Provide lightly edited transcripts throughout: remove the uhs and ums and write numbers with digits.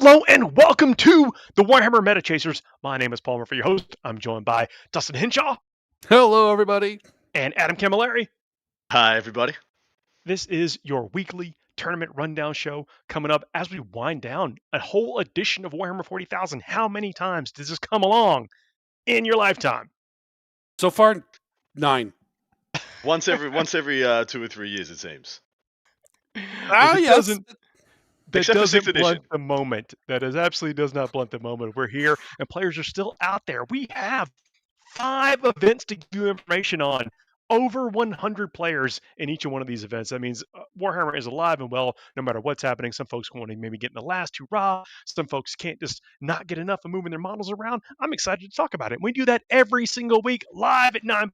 Hello and welcome to the Warhammer Meta Chasers. My name is Palmer for your host. I'm joined by Dustin Henshaw Hello, everybody. and Adam Camilleri. Hi, everybody. This is your weekly tournament rundown show coming up as we wind down a whole edition of Warhammer 40,000. How many times does this come along in your lifetime? So far, 9. Once every 2 or 3 years, it seems. That Yes. doesn't Except for 6th blunt edition. the moment. That absolutely does not blunt the moment. We're here and players are still out there. We have 5 events to give you information on. Over 100 players in each one of these events. That means Warhammer is alive and well no matter what's happening. Some folks want to maybe get in the last hurrah. Some folks can't just not get enough of moving their models around. I'm excited to talk about it. We do that every single week live at 9.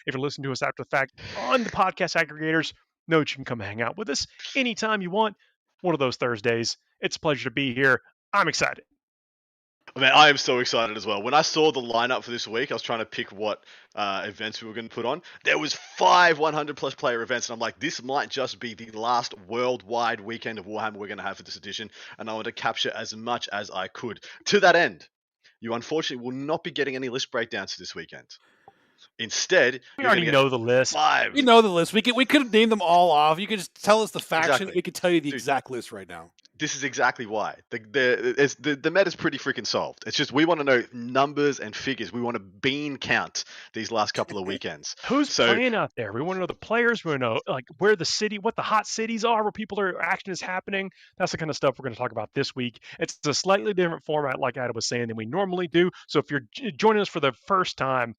If you're listening to us after the fact on the podcast aggregators, know that you can come hang out with us anytime you want. One of those Thursdays. It's a pleasure to be here. I'm excited. Man, I am so excited as well. When I saw the lineup for this week, I was trying to pick what events we were going to put on. There was 5 100-plus player events, and I'm like, this might just be the last worldwide weekend of Warhammer we're going to have for this edition, and I want to capture as much as I could. To that end, you unfortunately will not be getting any list breakdowns this weekend. Instead, we already know the list. 5. We know the list. We could name them all off. You could just tell us the faction. Exactly. We could tell you the Dude. exact list right now. This is exactly why. The meta's pretty freaking solved. It's just we want to know numbers and figures. We want to bean count these last couple of weekends. Who's playing out there? We want to know the players. We want to know like where the city, what the hot cities are, where people are action is happening. That's the kind of stuff we're going to talk about this week. It's a slightly different format, like Adam was saying, than we normally do. So if you're joining us for the first time,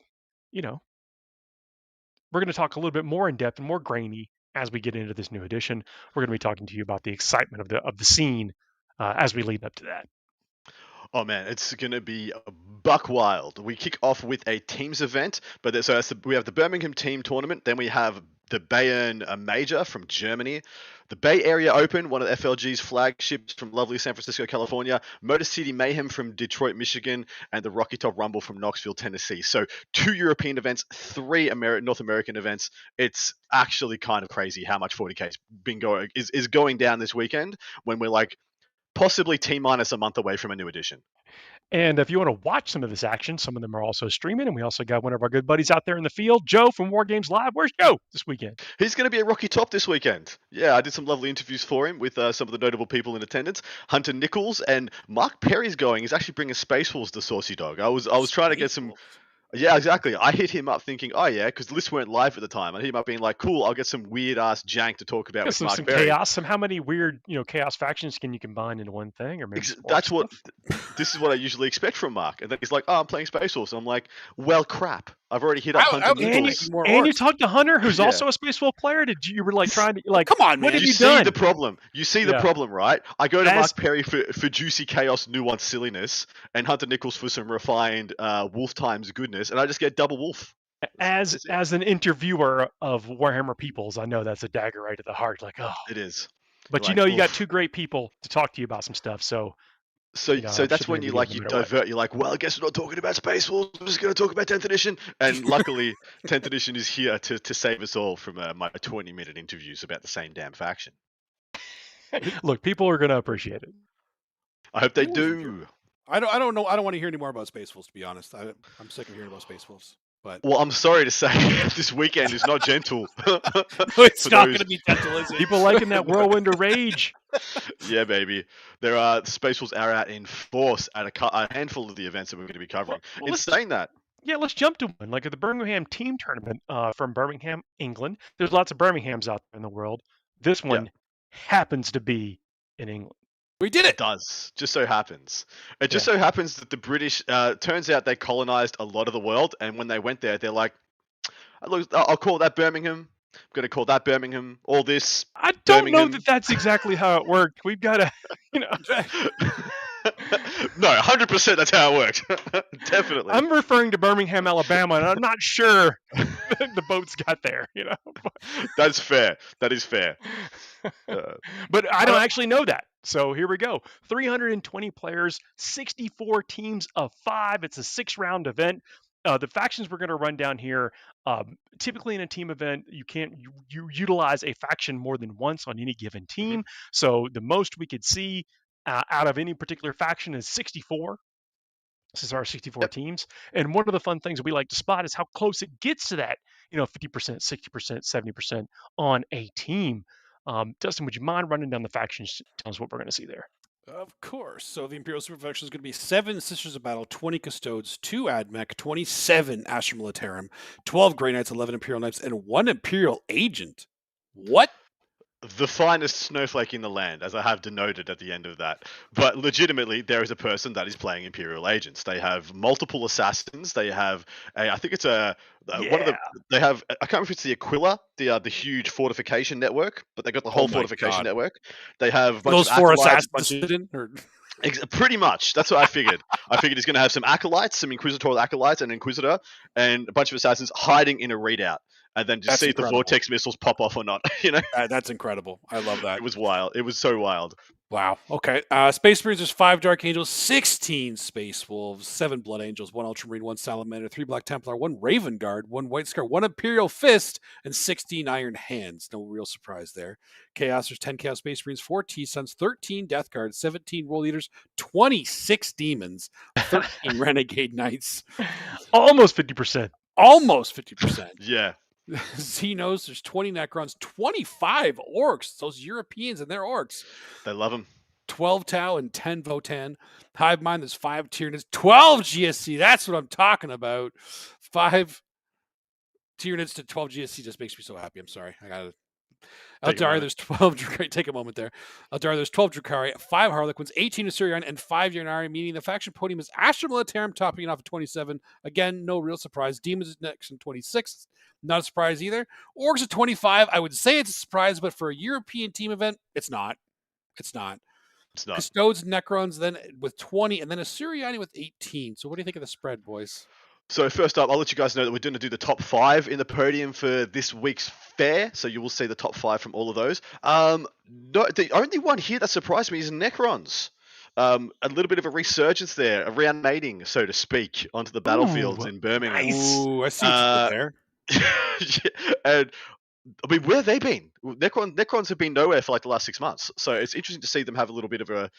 we're going to talk a little bit more in depth and more grainy as we get into this new edition. We're going to be talking to you about the excitement of the scene as we lead up to that. Oh man, it's going to be buck wild. We kick off with a teams event, but we have the Birmingham team tournament. Then we have the Bayern Major from Germany, the Bay Area Open, one of FLG's flagships from lovely San Francisco, California, Motor City Mayhem from Detroit, Michigan, and the Rocky Top Rumble from Knoxville, Tennessee. So 2 European events, 3 North American events. It's actually kind of crazy how much 40K is going down this weekend when we're like possibly T-minus a month away from a new edition. And if you want to watch some of this action, some of them are also streaming. And we also got one of our good buddies out there in the field, Joe from War Games Live. Where's Joe this weekend? He's going to be at Rocky Top this weekend. Yeah, I did some lovely interviews for him with some of the notable people in attendance. Hunter Nichols and Mark Perry's going. He's actually bringing Space Wolves to Saucy Dog. I was trying to get some... Yeah, exactly. I hit him up thinking, oh yeah, because the lists weren't live at the time. I hit him up being like, cool, I'll get some weird ass jank to talk about with Mark some Perry. Chaos. How many weird, chaos factions can you combine into one thing? Or maybe this is what I usually expect from Mark. And then he's like, oh, I'm playing Space Wolves. I'm like, well, crap. I've already hit up Hunter Nichols. And you talked to Hunter, who's also a Space Wolf player. You were like trying to come on, man. What have you done? See the problem. You see the problem, right? I go to Mark Perry for juicy chaos, nuanced silliness, and Hunter Nichols for some refined Wolf Times goodness, and I just get double Wolf. As an interviewer of Warhammer Peoples, I know that's a dagger right to the heart. Like, oh, it is. But you got 2 great people to talk to you about some stuff. So that's when you divert. You're like, well, I guess we're not talking about Space Wolves. We're just going to talk about 10th edition. And luckily, 10th edition is here to save us all from my 20-minute interviews about the same damn faction. Look, people are going to appreciate it. I hope they do. I don't know. I don't want to hear any more about Space Wolves, to be honest. I'm sick of hearing about Space Wolves. But well, I'm sorry to say, this weekend is not gentle. It's not going to be gentle, is it? People liking that whirlwind of rage. Yeah, baby. There are Space Wolves are out in force at a handful of the events that we're going to be covering. Well, saying that, yeah, let's jump to one. Like at the Birmingham team tournament from Birmingham, England. There's lots of Birminghams out there in the world. This one happens to be in England. We did it. It does. Just so happens. It just so happens that the British, turns out they colonized a lot of the world. And when they went there, they're like, I'll call that Birmingham. I'm going to call that Birmingham. All this. I don't know that that's exactly how it worked. We've got to, No, 100% that's how it works. Definitely. I'm referring to Birmingham, Alabama, and I'm not sure the boats got there, That's fair. That is fair. But I don't actually know that. So here we go. 320 players, 64 teams of 5. It's a 6-round event. The factions we're going to run down here, typically in a team event, you utilize a faction more than once on any given team. So the most we could see out of any particular faction is 64. This is our 64 Yep. teams. And one of the fun things we like to spot is how close it gets to that, 50%, 60%, 70% on a team. Dustin, would you mind running down the factions? Tell us what we're going to see there. Of course. So the Imperial Super Faction is going to be 7 Sisters of Battle, 20 Custodes, 2 Admech, 27 Astra Militarum, 12 Grey Knights, 11 Imperial Knights, and 1 Imperial Agent. What? The finest snowflake in the land, as I have denoted at the end of that. But legitimately, there is a person that is playing Imperial Agents. They have multiple assassins. They have I think it's one of the. They have. I can't remember if it's the Aquila, the huge fortification network, but they got the whole fortification network. They have a bunch those of 4 acolytes, assassins. Pretty much. That's what I figured. I figured he's going to have some acolytes, some inquisitorial acolytes, and an inquisitor, and a bunch of assassins hiding in a readout, and then just see if the vortex missiles pop off or not. That's incredible. I love that. It was wild. It was so wild. Wow. Okay. Space Marines, there's 5 Dark Angels, 16 Space Wolves, 7 Blood Angels, 1 Ultramarine, 1 Salamander, 3 Black Templar, 1 Raven Guard, 1 White Scar, 1 Imperial Fist, and 16 Iron Hands. No real surprise there. Chaos, there's 10 Chaos Space Marines, 4 T-Suns, 13 Death Guards, 17 World Eaters, 26 Demons, 13 Renegade Knights. Almost 50%. Almost 50%. Yeah. Xenos, there's 20 Necrons, 25 Orcs. Those Europeans and their Orcs. They love them. 12 Tau and 10 Votan. Hive Mind, there's 5 Tyranids, 12 GSC. That's what I'm talking about. 5 Tyranids to 12 GSC just makes me so happy. I'm sorry. I got it. Eldari, there's 12 Drukhari. Take a moment there. Eldari, there's 12 Drukhari, 5 Harlequins, 18 Assyrian, and 5 Yernari, meaning the faction podium is Astra Militarum, topping it off at 27. Again, no real surprise. Demons is next in 26. Not a surprise either. Orcs at 25. I would say it's a surprise, but for a European team event, it's not. It's not. Custodes, Necrons, then with 20, and then Assyriani with 18. So what do you think of the spread, boys? So first up, I'll let you guys know that we're going to do the top 5 in the podium for this week's fair. So you will see the top 5 from all of those. The only one here that surprised me is Necrons. A little bit of a resurgence there, a reanimating, so to speak, onto the battlefields in Birmingham. Nice. Ooh, I see what you did there. And I mean, where have they been? Necrons have been nowhere for like the last 6 months, so it's interesting to see them have a little bit of a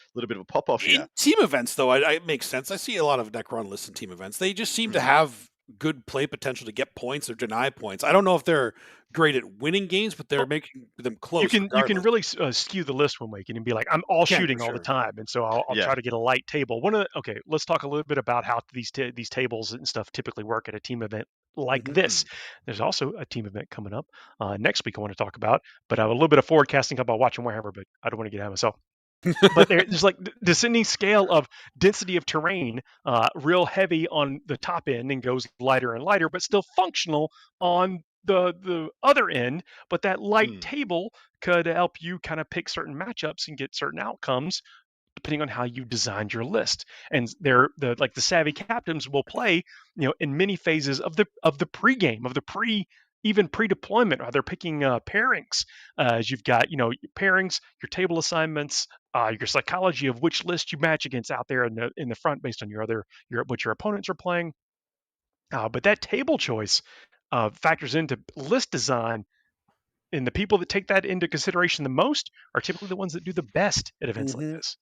pop off here. In team events, though, it makes sense. I see a lot of Necron lists in team events. They just seem to have good play potential to get points or deny points. I don't know if they're great at winning games, but they're making them close. You can really skew the list one week and be like, I'm all shooting all the time, and so I'll try to get a light table. Let's talk a little bit about how these tables and stuff typically work at a team event like this. There's also a team event coming up next week I want to talk about, but I have a little bit of forecasting about watching Warhammer, but I don't want to get ahead of myself. But there's like descending scale of density of terrain, real heavy on the top end and goes lighter and lighter, but still functional on the other end. But that light table could help you kind of pick certain matchups and get certain outcomes depending on how you designed your list. And the savvy captains will play, in many phases of the pregame, of the pre-deployment. They're picking pairings. As you've got, pairings, your table assignments, your psychology of which list you match against out there in the front based on what your opponents are playing. But that table choice factors into list design, and the people that take that into consideration the most are typically the ones that do the best at events like this.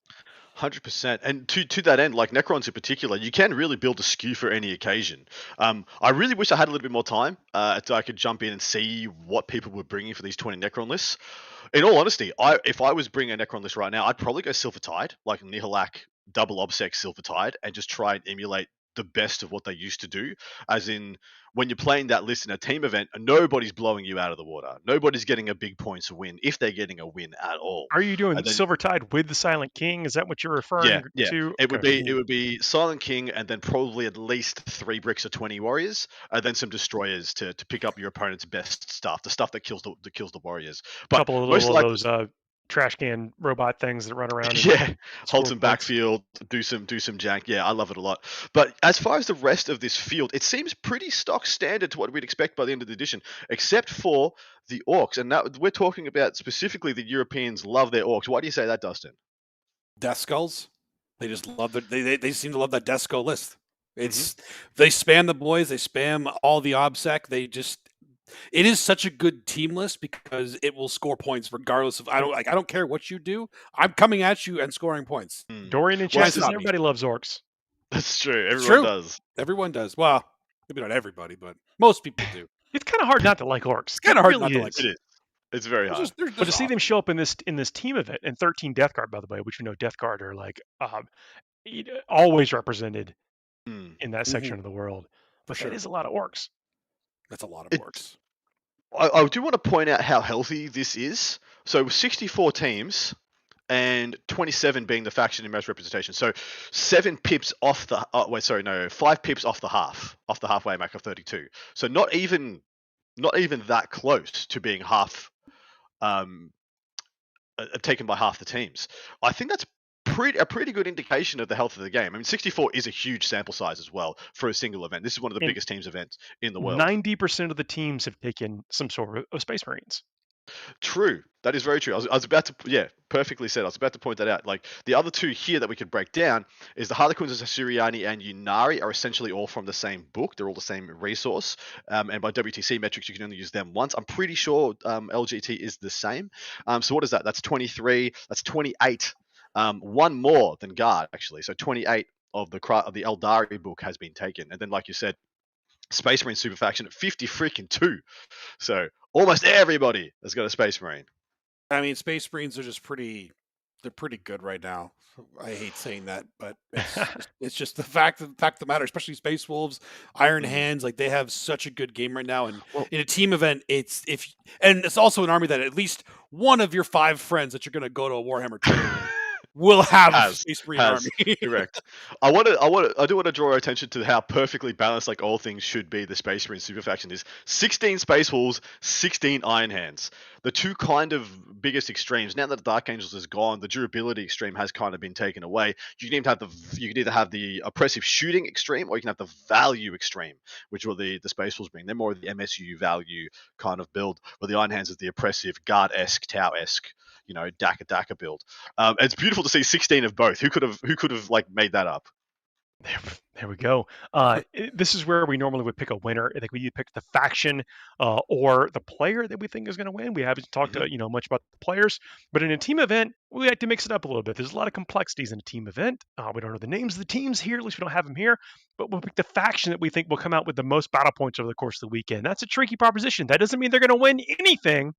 100%. And to that end, like Necrons in particular, you can really build a skew for any occasion. I really wish I had a little bit more time so I could jump in and see what people were bringing for these 20 Necron lists. In all honesty, if I was bringing a Necron list right now, I'd probably go Silver Tide, like Nihilak, double Obsec Silver Tide, and just try and emulate the best of what they used to do. As in, when you're playing that list in a team event, nobody's blowing you out of the water. Nobody's getting a big points win, if they're getting a win at all. Are you doing Silver Tide with the Silent King? Is that what you're referring to? It would be Silent King, and then probably at least 3 bricks of 20 warriors, and then some destroyers to pick up your opponent's best stuff, the stuff that kills the warriors. But a couple of those trash can robot things that run around. Hold some backfield, do some jank. Yeah, I love it a lot. But as far as the rest of this field, it seems pretty stock standard to what we'd expect by the end of the edition, except for the Orcs. And now we're talking about specifically the Europeans love their Orcs. Why do you say that, Dustin? Death Skulls. They just love it. They seem to love that Death Skull list. It's they spam the boys. They spam all the OBSEC. It is such a good team list because it will score points regardless of I don't care what you do. I'm coming at you and scoring points. Dorian and Well, Chess, not me. everybody loves orcs. That's true. It's Everyone true. does. Everyone does. Well, maybe not everybody, but most people do. It's kind of hard not to like orcs. It's kind It of hard really not to like. is. It is. It's very They're hard. just- they're But to just see them awesome. show up in this team event and 13 Death Guard, by the way, which we know Death Guard are like always represented Mm. in that section of the world. But sure. that is a lot of orcs. That's a lot of It- orcs. I do want to point out how healthy this is. So 64 teams and 27 being the faction in most representation. So 7 pips off the 5 pips off the halfway mark of 32. So not even that close to being half taken by half the teams. I think that's a pretty good indication of the health of the game. I mean, 64 is a huge sample size as well for a single event. This is one of the And biggest teams events in the world. 90% of the teams have taken some sort of Space Marines. True. That is very true. I was about to, perfectly said. I was about to point that out. Like the other two here that we could break down is the Harlequins of Suriani and Yunari are essentially all from the same book. They're all the same resource. And by WTC metrics, you can only use them once. I'm pretty sure LGT is the same. So what is that? That's 23. That's 28. One more than Guard, actually. So 28 of the Eldari book has been taken. And then, like you said, Space Marine Super Faction at 50 freaking 2. So almost everybody has got a Space Marine. I mean, Space Marines are just pretty good right now. I hate saying that, but it's just the fact of the matter, especially Space Wolves, Iron Hands, like they have such a good game right now. And in a team event, it's also an army that at least one of your 5 friends that you're going to go to a Warhammer tournament will have a Space Marine army. Correct. I do want to draw our attention to how perfectly balanced, like all things should be, the Space Marine Super Faction is. 16 Space Wolves, 16 Iron Hands. The two kind of biggest extremes. Now that the Dark Angels is gone, the durability extreme has kind of been taken away. You can either have the oppressive shooting extreme, or you can have the value extreme, which will the Space Wolves bring. They're more of the MSU value kind of build, where the Iron Hands is the oppressive Guard-esque, Tau-esque, Daka build. It's beautiful to see 16 of both. Who could have like made that up? There we go. This is where we normally would pick a winner. I think we either pick the faction or the player that we think is going to win. We haven't talked much about the players, but in a team event, we like to mix it up a little bit. There's a lot of complexities in a team event. We don't know the names of the teams here. At least we don't have them here. But we'll pick the faction that we think will come out with the most battle points over the course of the weekend. That's a tricky proposition. That doesn't mean they're going to win anything.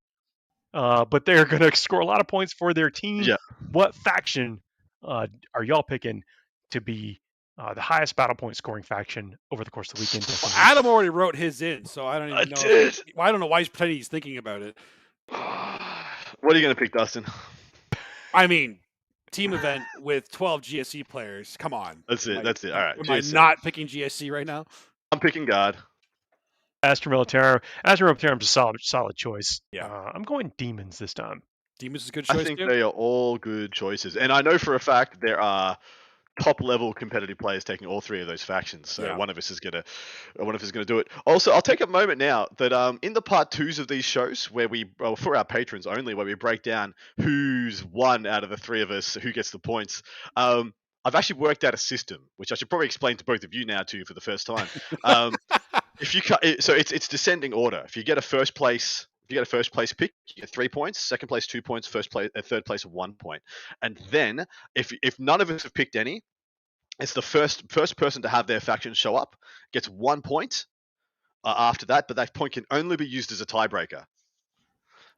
But they're going to score a lot of points for their team. Yeah. What faction are y'all picking to be the highest battle point scoring faction over the course of the weekend? Well, Adam already wrote his in, so I don't even know. I don't know why he's pretending he's thinking about it. What are you going to pick, Dustin? I mean, team event with 12 GSC players. Come on. That's it. All right. Am I not picking GSC right now? I'm picking Guard. Astra Militarum. Astra Militarum is a solid choice. Yeah. I'm going Demons this time. Demons is a good choice. I think they are all good choices, and I know for a fact there are top level competitive players taking all 3 of those factions. So one of us is gonna do it. Also, I'll take a moment now that in the part 2s of these shows where for our patrons only, where we break down who's won out of the 3 of us, who gets the points. I've actually worked out a system, which I should probably explain to both of you now too for the first time. It's descending order. If you get a first place pick, you get 3 points. Second place 2 points. Third place 1 point. And then if none of us have picked any, it's the first person to have their faction show up gets 1 point after that. But that point can only be used as a tiebreaker.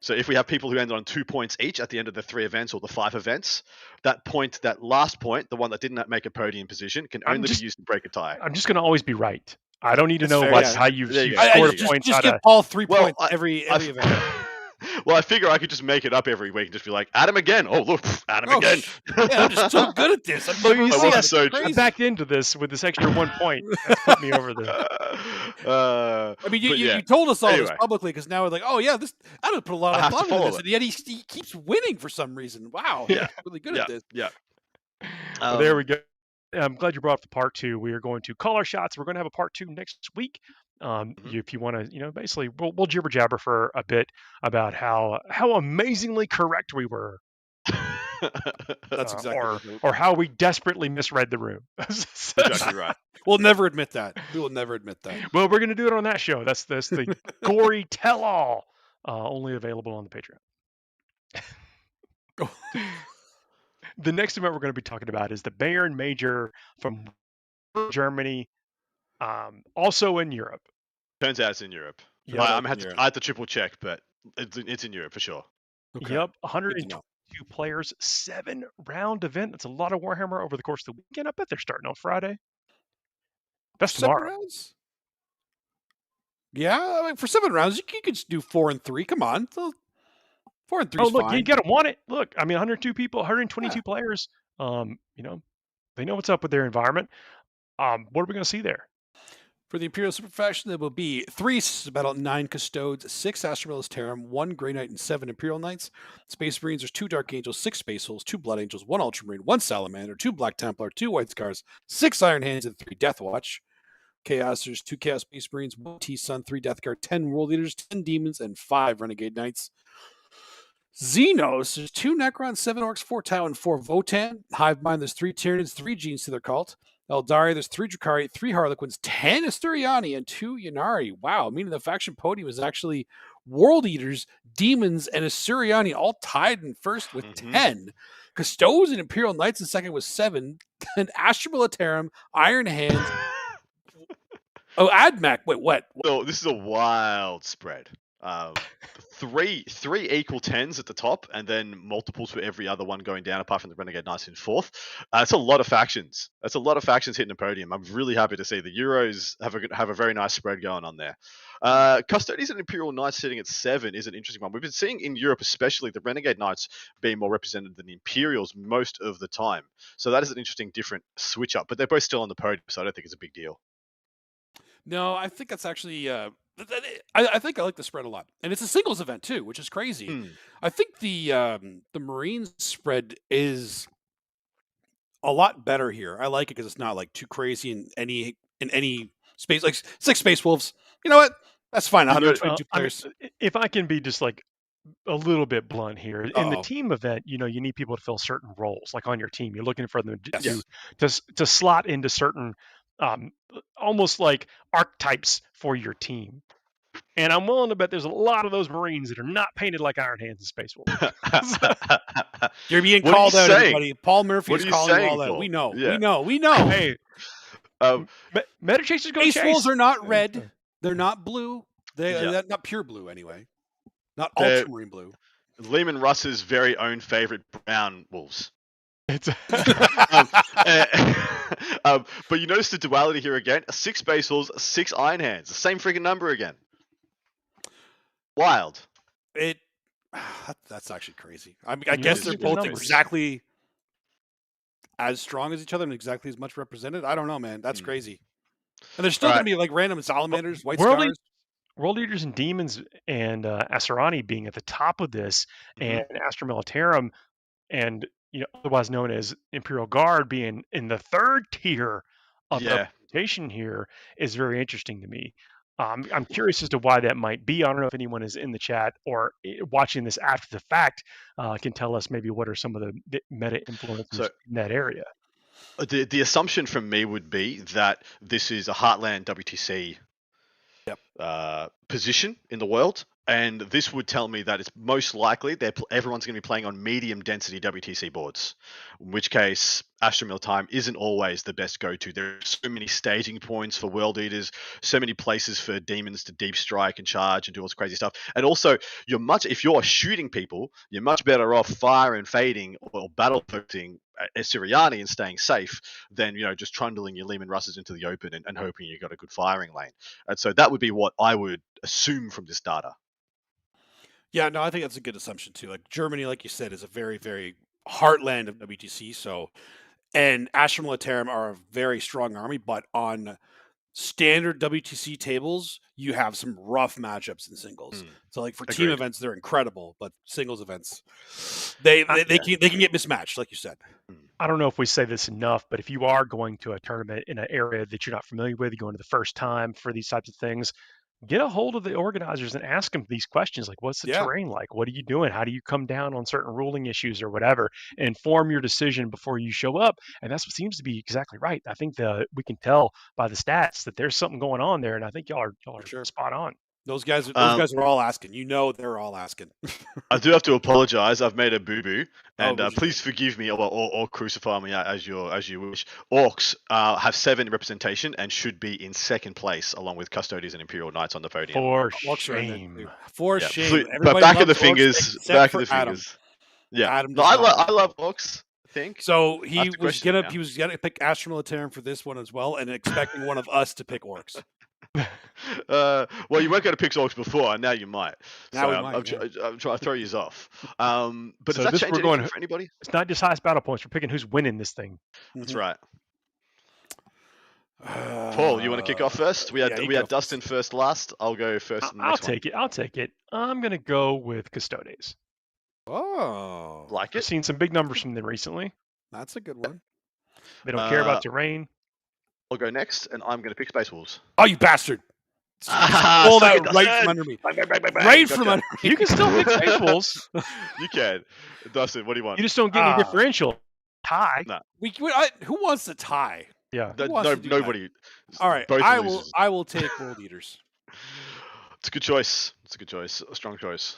So if we have people who end on 2 points each at the end of the 3 events or the 5 events, that last point, the one that didn't make a podium position, can only be used to break a tie. I'm just going to always be right. I don't need to know how you've scored points. Just give Paul 3 points every event. Well, I figure I could just make it up every week and just be like, Adam again. Oh, look, Adam again. I'm just so good at this. I backed into this with this extra 1 point. That's put me over the. I mean, you told us all this publicly because now we're like, oh, yeah, this Adam put a lot of thought into this. And yet he keeps winning for some reason. Wow. He's really good at this. Yeah. Well, there we go. I'm glad you brought up the part 2. We are going to call our shots. We're going to have a part 2 next week. If you want to, basically, we'll jibber jabber for a bit about how amazingly correct we were That's exactly or how we desperately misread the room. Exactly right. We'll never admit that. We will never admit that. Well, we're going to do it on that show. That's the gory tell-all, only available on the Patreon. The next event we're going to be talking about is the Bayern Major from Germany, also in Europe. Turns out it's in Europe. Yep. I had to triple check, but it's in Europe for sure. Okay. Yep, 122 players, 7-round event. That's a lot of Warhammer over the course of the weekend. I bet they're starting on Friday. That's 7 tomorrow. rounds? Yeah, I mean, for 7 rounds, you could just do 4 and 3. Come on. 4 and 3 is look, fine. you gotta want it. Look, I mean, 102 people, 122 players. They know what's up with their environment. What are we gonna see there? For the Imperial Super Faction, there will be 3 Battle 9 Custodes, 6 Astra Militarum, 1 Grey Knight, and 7 Imperial Knights. Space Marines, there's 2 Dark Angels, 6 Space Wolves, 2 Blood Angels, 1 Ultramarine, 1 Salamander, 2 Black Templar, 2 White Scars, 6 Iron Hands, and 3 Death Watch. Chaos, there's 2 Chaos Space Marines, 1 T-Sun, 3 Death Guard, 10 World Eaters, 10 Demons, and 5 Renegade Knights. Xenos, there's 2 Necrons, 7 Orcs, 4 Tau, and 4 Votan. Hive Mind, there's 3 Tyranids, 3 Genes to their cult. Eldari, there's 3 Drukhari, 3 Harlequins, 10 Asturiani, and 2 Ynnari. Wow, meaning the faction podium is actually World Eaters, Demons, and Asturiani all tied in first with 10. Custodes and Imperial Knights in second with 7. And Astra Militarum, Iron Hands. Admech. Wait, what? Well, this is a wild spread. Three equal 10s at the top, and then multiples for every other one going down, apart from the Renegade Knights in fourth. That's a lot of factions. That's a lot of factions hitting the podium. I'm really happy to see the Euros have a very nice spread going on there. Custodians and Imperial Knights sitting at 7 is an interesting one. We've been seeing in Europe, especially, the Renegade Knights being more represented than the Imperials most of the time. So that is an interesting, different switch up. But they're both still on the podium, so I don't think it's a big deal. No, I think that's actually. I think I like the spread a lot, and it's a singles event too, which is crazy. I think the Marines spread is a lot better here. I like it because it's not like too crazy in any space. Like 6 Space Wolves, you know what? That's fine. 122 players. If I can be just like a little bit blunt here, in the team event, you need people to fill certain roles. Like on your team, you're looking for them to slot into certain. Almost like archetypes for your team. And I'm willing to bet there's a lot of those Marines that are not painted like Iron Hands and Space Wolves. You're being called out, everybody. Paul Murphy is calling you all out. We know. Yeah. We know. Hey, Meta Chasers go Space chase. Wolves are not red. They're not blue. They're not pure blue anyway. Not ultramarine blue. Lehman Russ's very own favorite brown wolves. But you notice the duality here again. 6 Space Wolves, 6 Iron Hands. The same freaking number again. Wild. That's actually crazy. I mean, I guess they're both exactly as strong as each other and exactly as much represented. I don't know, man. That's crazy. And there's still going to be like random Salamanders, White Scars. World Eaters and Demons and Asarani being at the top of this, and Astra Militarum and otherwise known as Imperial Guard being in the third tier of representation here is very interesting to me. I'm curious as to why that might be. I don't know if anyone is in the chat or watching this after the fact can tell us maybe what are some of the meta influences in that area. The assumption from me would be that this is a Heartland WTC position in the world. And this would tell me that it's most likely everyone's going to be playing on medium density WTC boards, in which case Astra Militarum isn't always the best go-to. There are so many staging points for World Eaters, so many places for demons to deep strike and charge and do all this crazy stuff. And also, if you're shooting people, you're much better off fire and fading or battle posting Assyriani and staying safe than just trundling your Lehman Russes into the open and hoping you got a good firing lane. And so that would be what I would assume from this data. Yeah, no, I think that's a good assumption too. Like Germany, like you said, is a very, very heartland of WTC. So, and Astra Militarum are a very strong army, but on standard WTC tables, you have some rough matchups in singles. So, like for team events, they're incredible, but singles events, they can get mismatched, like you said. I don't know if we say this enough, but if you are going to a tournament in an area that you're not familiar with, you're going to the first time for these types of things, get a hold of the organizers and ask them these questions, like, what's the terrain like? What are you doing? How do you come down on certain ruling issues or whatever? And form your decision before you show up. And that's what seems to be exactly right. I think we can tell by the stats that there's something going on there, and I think y'all are spot on. Those guys are all asking. They're all asking. I do have to apologize. I've made a boo-boo, and please forgive me or crucify me as you wish. Orcs have 7 representation and should be in second place along with Custodians and Imperial Knights on the podium. For shame. For shame. But back of the fingers. Back of the fingers. Yeah. Adam no, I love Orcs. I think. So he was gonna pick Astra Militarum for this one as well, and expecting one of us to pick Orcs. Well, you weren't going to pick Orcs before, and now you might. Now so we might, I'm trying to throw you off. But So does that change anything for anybody? It's not just highest battle points. We're picking who's winning this thing. That's right. Paul, you want to kick off first? We had Dustin first last. I'll go first. I'll take it. I'm going to go with Custodes. Oh, like it. I've seen some big numbers from them recently. That's a good one. They don't care about terrain. I'll go next, and I'm going to pick Space Wolves. Oh, you bastard! Pull that right from under me. Right from under me. You can still pick Space Wolves. You can. Dustin, what do you want? You just don't get any differential. Tie. Nah. Who wants to tie? Yeah. Nobody. All right. I will take World Eaters. It's a good choice. A strong choice.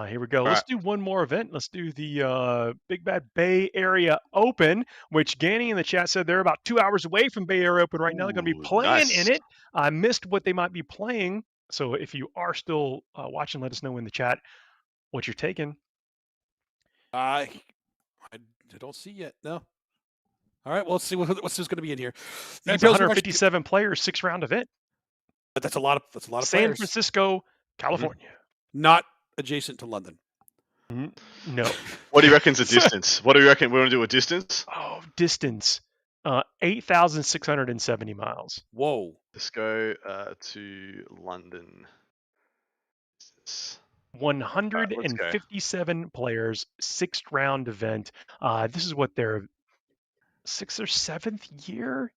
Here we go. Let's do one more event. Let's do the Big Bad Bay Area Open, which Ganny in the chat said they're about 2 hours away from Bay Area Open right now. They're going to be playing in it. I missed what they might be playing. So if you are still watching, let us know in the chat what you're taking. I don't see yet. No. All right. Well, let's see what's going to be in here. That's 157 players, 6-round event. But that's a lot of San players. Francisco, California. Not adjacent to London. No. What do you reckon's the distance? What do you reckon? We want to do a distance? Oh, distance. 8,670 miles. Whoa. Let's go to London. 157 players, 6th-round event. This is what their 6th or 7th year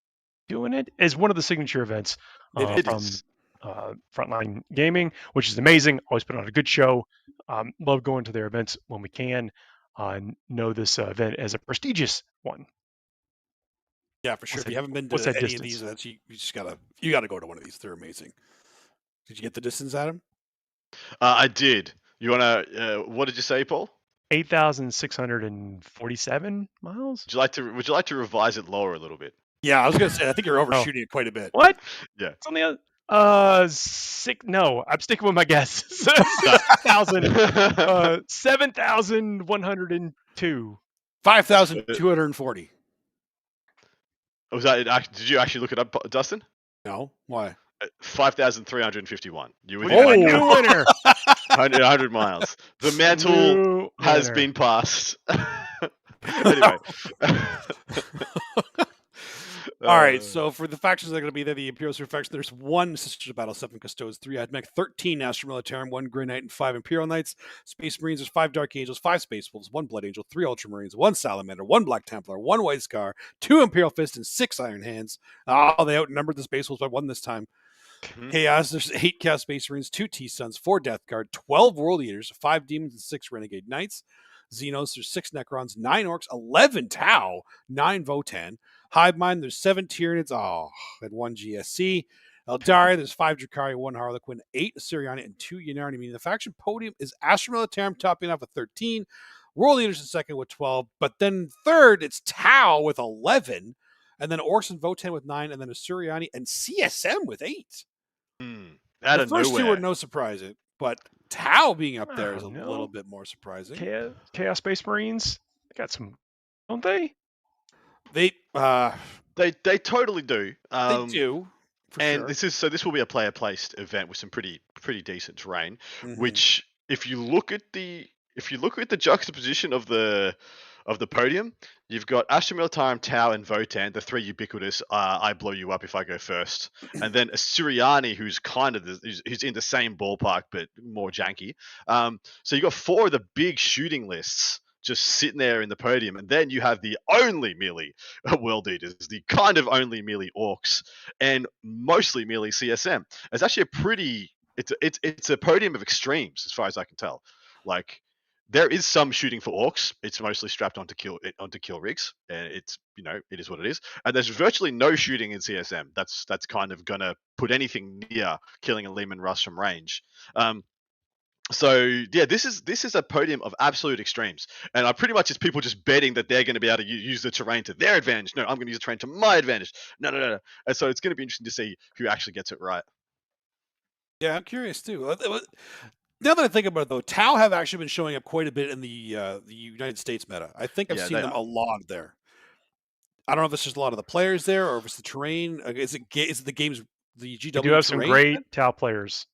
doing it. As one of the signature events from Frontline Gaming, which is amazing. Always put on a good show. Love going to their events when we can. Know this event as a prestigious one. Yeah, for sure. If you haven't been to any of these events, you gotta go to one of these. They're amazing. Did you get the distance, Adam? I did. You wanna? What did you say, Paul? 8,647 miles. Would you like to revise it lower a little bit? Yeah, I was gonna say. I think you're overshooting it quite a bit. What? Yeah. It's on the other. No, I'm sticking with my guess. 7,102. 5,240. Was that? Did you actually look it up, Dustin? No. Why? 5,351. You were new winner. 100 miles. The mantle has been passed. Anyway. All right, so for the factions that are going to be there, the Imperial Super faction, there's 1 Sisters of Battle, 7 Custodes, 3 Admech, 13 Astra Militarum, 1 Grey Knight, and 5 Imperial Knights. Space Marines, there's 5 Dark Angels, 5 Space Wolves, 1 Blood Angel, 3 Ultramarines, 1 Salamander, 1 Black Templar, 1 White Scar, 2 Imperial Fist, and 6 Iron Hands. They outnumbered the Space Wolves by 1 this time. Chaos, there's 8 Chaos Space Marines, 2 T-Suns, 4 Death Guard, 12 World Eaters, 5 Demons, and 6 Renegade Knights. Xenos, there's 6 Necrons, 9 Orcs, 11 Tau, 9 Votan. Hive Mind, there's 7 Tyranids, and 1 GSC. Eldari, there's 5 Drakari, 1 Harlequin, 8 Siriani, and 2 Yanarni. Meaning the faction podium is Astra Militarum topping off with 13. World Eaters in second with 12. But then third, it's Tau with 11. And then Orcs and Votan with 9. And then Siriani and CSM with 8. The first two are no surprise. But Tau being up there is a little bit more surprising. Chaos Space Marines, they got some, don't they? They totally do. They do. And sure. This will be a player placed event with some pretty decent terrain. Which, if you look at the juxtaposition of the podium, you've got Astra Militarum, Tau, and Votan, the 3 ubiquitous. I blow you up if I go first, and then a Siriani who's who's in the same ballpark but more janky. So you got 4 of the big shooting lists just sitting there in the podium, and then you have the only melee world eaters, the kind of only melee orcs, and mostly melee CSM. It's actually a pretty it's a podium of extremes as far as I can tell. Like there is some shooting for orcs. It's mostly strapped onto kill rigs, and it's it is what it is. And there's virtually no shooting in CSM. That's kind of gonna put anything near killing a Lehman Russ from range. So yeah, this is a podium of absolute extremes, and I pretty much it's people just betting that they're going to be able to use the terrain to their advantage. No, I'm going to use the terrain to my advantage. No. And so it's going to be interesting to see who actually gets it right. Yeah, I'm curious too. Now that I think about it, though, Tau have actually been showing up quite a bit in the United States meta. I think I've seen them a lot there. I don't know if it's just a lot of the players there, or if it's the terrain. Is it the game's the GW? We do have some great Tau players.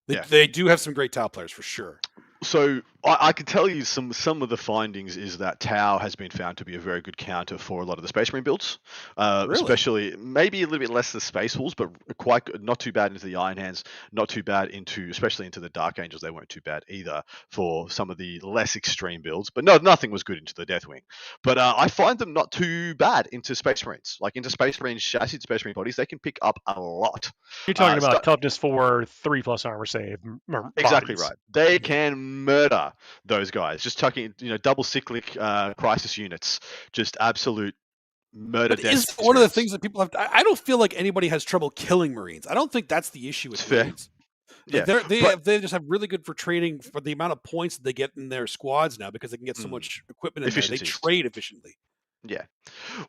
They do have some great Tau players for sure. So I can tell you some of the findings is that Tau has been found to be a very good counter for a lot of the Space Marine builds, Really? especially maybe a little bit less the Space Wolves, but quite good, not too bad into the Iron Hands, not too bad especially into the Dark Angels. They weren't too bad either for some of the less extreme builds, but nothing was good into the Deathwing. But I find them not too bad into Space Marines, like into Space Marines chassis, Space Marine bodies. They can pick up a lot. You're talking about toughness 4, 3+ armor save. Exactly right. They can murder those guys. Just chucking, double cyclic crisis units. Just absolute murder. But is one of the things that people have. I don't feel like anybody has trouble killing Marines. I don't think that's the issue with Marines. Like they just have really good for trading for the amount of points that they get in their squads now because they can get so much equipment in there. They trade efficiently. Yeah,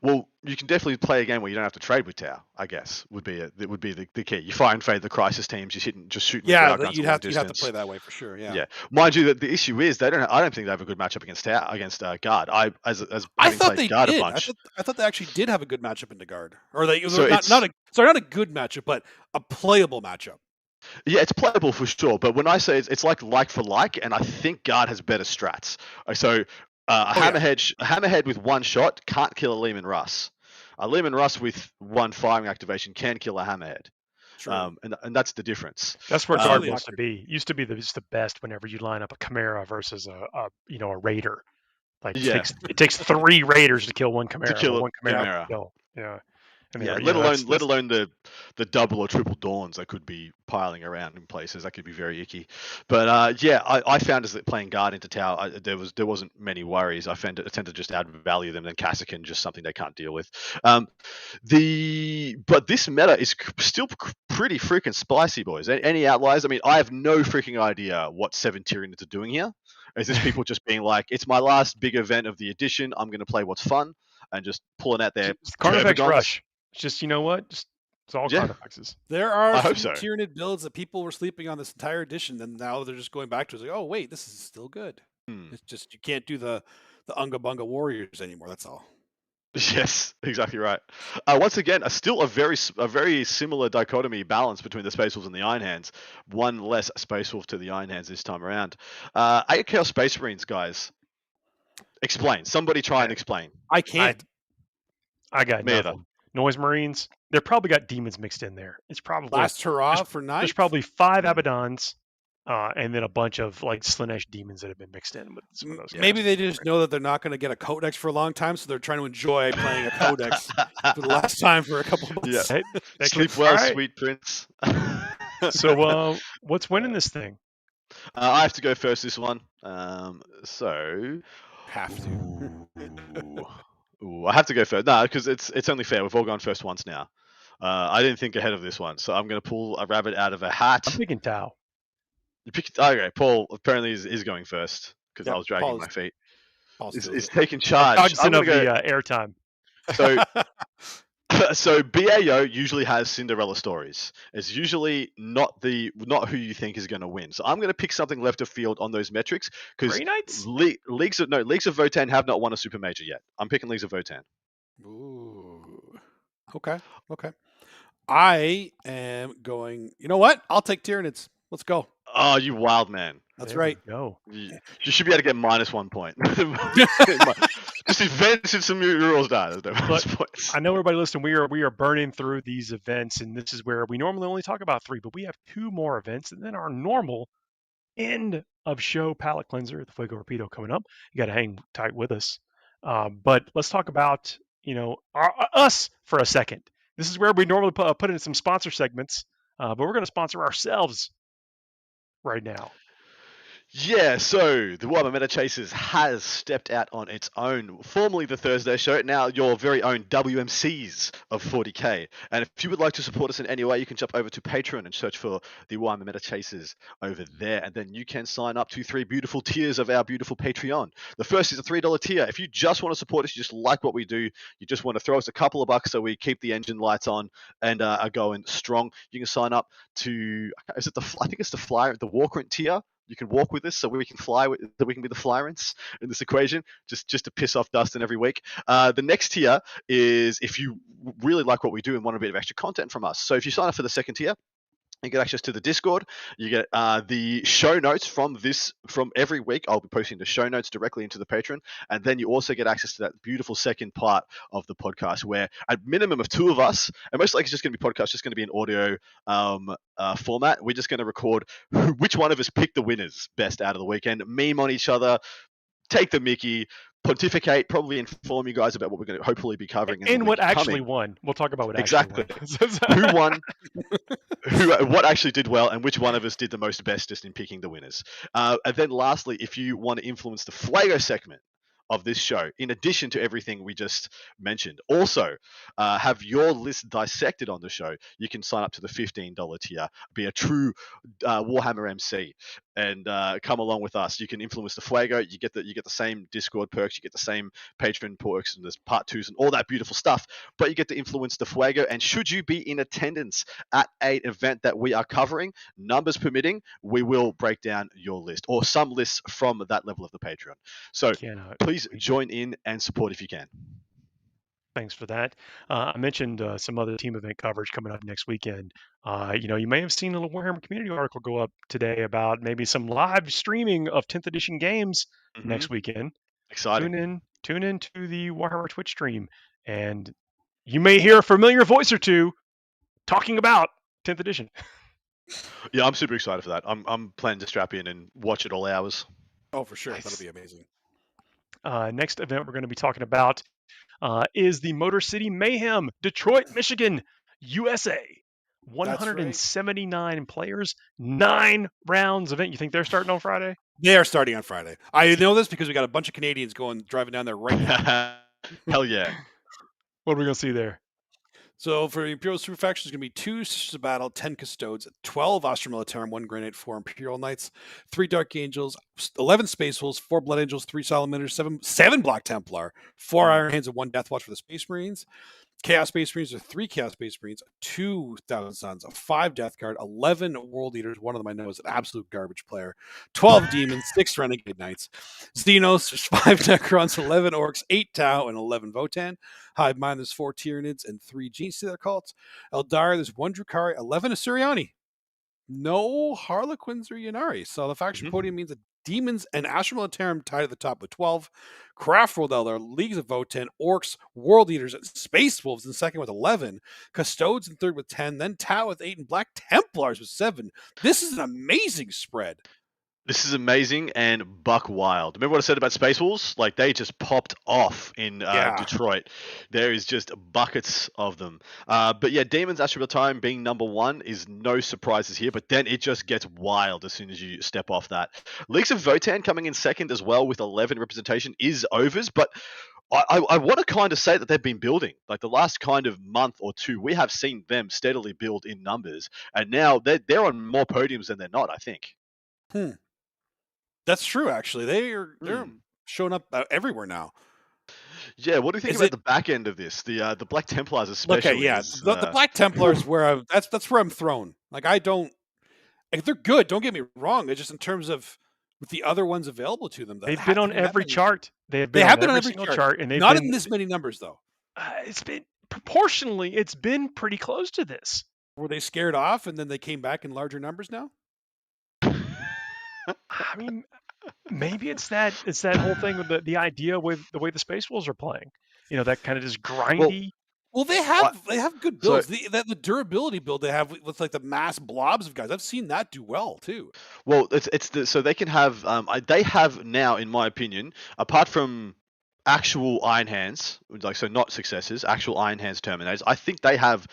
well, you can definitely play a game where you don't have to trade with Tau. I guess would be the key. You fire and fade the crisis teams. You just shooting. Yeah, you'd have to play that way for sure. Yeah. Mind you, that the issue is I don't think they have a good matchup against Tau against Guard. I thought they Guard did. a bunch. I thought they actually did have a good matchup into Guard, or not a good matchup, but a playable matchup. Yeah, it's playable for sure. But when I say it's like for like, and I think Guard has better strats. So. Hammerhead with one shot can't kill a Lehman Russ. A Lehman Russ with one firing activation can kill a Hammerhead. And that's the difference. That's where Guard used to be. It used to be the best whenever you line up a Chimera versus a Raider. Like it takes 3 Raiders to kill one Chimera. To kill one Chimera. Yeah. Let alone the double or triple Dawns that could be piling around in places. That could be very icky. But I found as that playing Guard into Tau, there wasn't many worries. I tend to just add value to them. Then Kassakin just something they can't deal with. But this meta is still pretty freaking spicy, boys. Any outliers? I mean, I have no freaking idea what 7 Tyranids are doing here. Is this people just being like, it's my last big event of the edition. I'm going to play what's fun and just pulling out their Carnifex Rush. It's just, you know what? It's all Carnifexes. There are some Tyranid builds that people were sleeping on this entire edition, and now they're just going back to it. It's like, oh, wait, this is still good. It's just you can't do the Unga Bunga Warriors anymore. That's all. Yes, exactly right. Once again, still a very similar dichotomy balance between the Space Wolves and the Iron Hands. One less Space Wolf to the Iron Hands this time around. 8 Chaos Space Marines, guys. Explain. Somebody try and explain. I can't. I got nothing. Noise Marines, they're probably got demons mixed in there. It's probably last hurrah for 9. There's probably 5 Abaddons, and then a bunch of like Slanesh demons that have been mixed in with some of those guys. Maybe they just know that they're not going to get a Codex for a long time, so they're trying to enjoy playing a Codex for the last time for a couple of months. Yeah. Sleep well, sweet prince. So, what's winning this thing? I have to go first this one. Have to. Ooh, I have to go first. No, because it's only fair. We've all gone first once now. I didn't think ahead of this one, so I'm going to pull a rabbit out of a hat. I'm picking Tau. You picked. Okay, Paul apparently is going going because I was dragging my feet. He's taking charge. Cognizant of the airtime. So BAO usually has Cinderella stories. It's usually not who you think is going to win. So I'm going to pick something left of field on those metrics because Leagues of Votann have not won a super major yet. I'm picking Leagues of Votann. Ooh. Okay. I am going. You know what? I'll take Tyranids. Let's go. Oh, you wild man. That's right. Go. You should be able to get -1 point. Just invented some new rules down. I know everybody listening. We are burning through these events, and this is where we normally only talk about 3, but we have 2 more events, and then our normal end of show palate cleanser, the Fuego Rapido, coming up. You got to hang tight with us. But let's talk about us for a second. This is where we normally put in some sponsor segments, but we're going to sponsor ourselves right now. Yeah, so the Warhammer Meta Chasers has stepped out on its own, formerly the Thursday show, now your very own WMCs of 40k. And if you would like to support us in any way, you can jump over to Patreon and search for the Warhammer Meta Chasers over there. And then you can sign up to 3 beautiful tiers of our beautiful Patreon. The first is a $3 tier. If you just want to support us, you just like what we do, you just want to throw us a couple of bucks so we keep the engine lights on and are going strong, you can sign up to, I think it's the Walkrent tier. You can walk with us so we can fly, so we can be the Flyrants in this equation, just to piss off Dustin every week. The next tier is if you really like what we do and want a bit of extra content from us. So if you sign up for the second tier, you get access to the Discord. You get the show notes from every week. I'll be posting the show notes directly into the Patreon. And then you also get access to that beautiful second part of the podcast where at minimum of 2 of us, and most likely it's just going to be podcast, just going to be an audio format. We're just going to record which one of us picked the winners best out of the weekend, meme on each other, take the mickey, pontificate, probably inform you guys about what we're going to hopefully be covering. And what actually won. We'll talk about what actually won. Who won, what actually did well, and which one of us did the most bestest in picking the winners. And then lastly, if you want to influence the Flago segment of this show, in addition to everything we just mentioned, also have your list dissected on the show, you can sign up to the $15 tier, be a true Warhammer MC, and come along with us. You can influence the Fuego. You get the same Discord perks, you get the same Patreon perks, and there's part 2s and all that beautiful stuff. But you get to influence the Fuego. And should you be in attendance at an event that we are covering, numbers permitting, we will break down your list or some lists from that level of the Patreon. So please join in and support if you can. Thanks for that. I mentioned some other team event coverage coming up next weekend. You may have seen a little Warhammer community article go up today about maybe some live streaming of 10th edition games next weekend. Exciting. Tune in to the Warhammer Twitch stream, and you may hear a familiar voice or two talking about 10th edition. Yeah, I'm super excited for that. I'm planning to strap in and watch it all hours. Oh, for sure. Nice. That'll be amazing. Next event we're going to be talking about is the Motor City Mayhem, Detroit, Michigan, USA. 179 players, 9 rounds event. You think they're starting on Friday? They are starting on Friday. I know this because we got a bunch of Canadians driving down there right now. Hell yeah. What are we going to see there? So for Imperial Super Faction, there's going to be 2 Sisters of Battle, 10 Custodes, 12 Astra Militarum, 1 Grey Knight, 4 Imperial Knights, 3 Dark Angels, 11 Space Wolves, 4 Blood Angels, 3 Salamanders, 7 Black Templar, 4 Iron Hands, and 1 Death Watch for the Space Marines. Chaos Space Marines are 3 Chaos Space Marines, 2 Thousand Suns, 5 Death Guard, 11 World Eaters. One of them I know is an absolute garbage player. 12 Demons, 6 Renegade Knights. Xenos, there's 5 Necrons, 11 Orcs, 8 Tau, and 11 Votan. Hive Mind, there's 4 Tyranids and 3 Genes to their cults. Eldar, there's 1 Drukhari, 11 Asuriani. No Harlequins or Yanari. So the faction podium means that Demons and Astra Militarum tied at the top with 12. Craft World Eldar, Leagues of Votan, Orcs, World Eaters, and Space Wolves in second with 11. Custodes in third with 10. Then Tau with 8. And Black Templars with 7. This is an amazing spread. This is amazing and buck wild. Remember what I said about Space Wolves? Like, they just popped off in Detroit. There is just buckets of them. But yeah, Demons Astra Militarum being number 1 is no surprises here, but then it just gets wild as soon as you step off that. Leagues of Votan coming in second as well with 11 representation is overs, but I want to kind of say that they've been building. Like the last kind of month or 2, we have seen them steadily build in numbers, and now they're on more podiums than they're not, I think. That's true, actually. They're showing up everywhere now. Yeah, what do you think about the back end of this? The Black Templars especially. Okay, yeah. The Black Templars where that's where I'm thrown. Like they're good, don't get me wrong. It's just in terms of with the other ones available to them. They've been on every chart. They have been on every chart, and they've not in this many numbers though. It's been proportionally, it's been pretty close to this. Were they scared off and then they came back in larger numbers now? I mean, maybe it's that whole thing with the idea with the way the Space Wolves are playing. That kind of just grindy. Well, they have good builds. The durability build they have with like the mass blobs of guys. I've seen that do well too. Well, so they can have they have now, in my opinion, apart from actual Iron Hands, like so not successors, actual Iron Hands Terminators. I think they have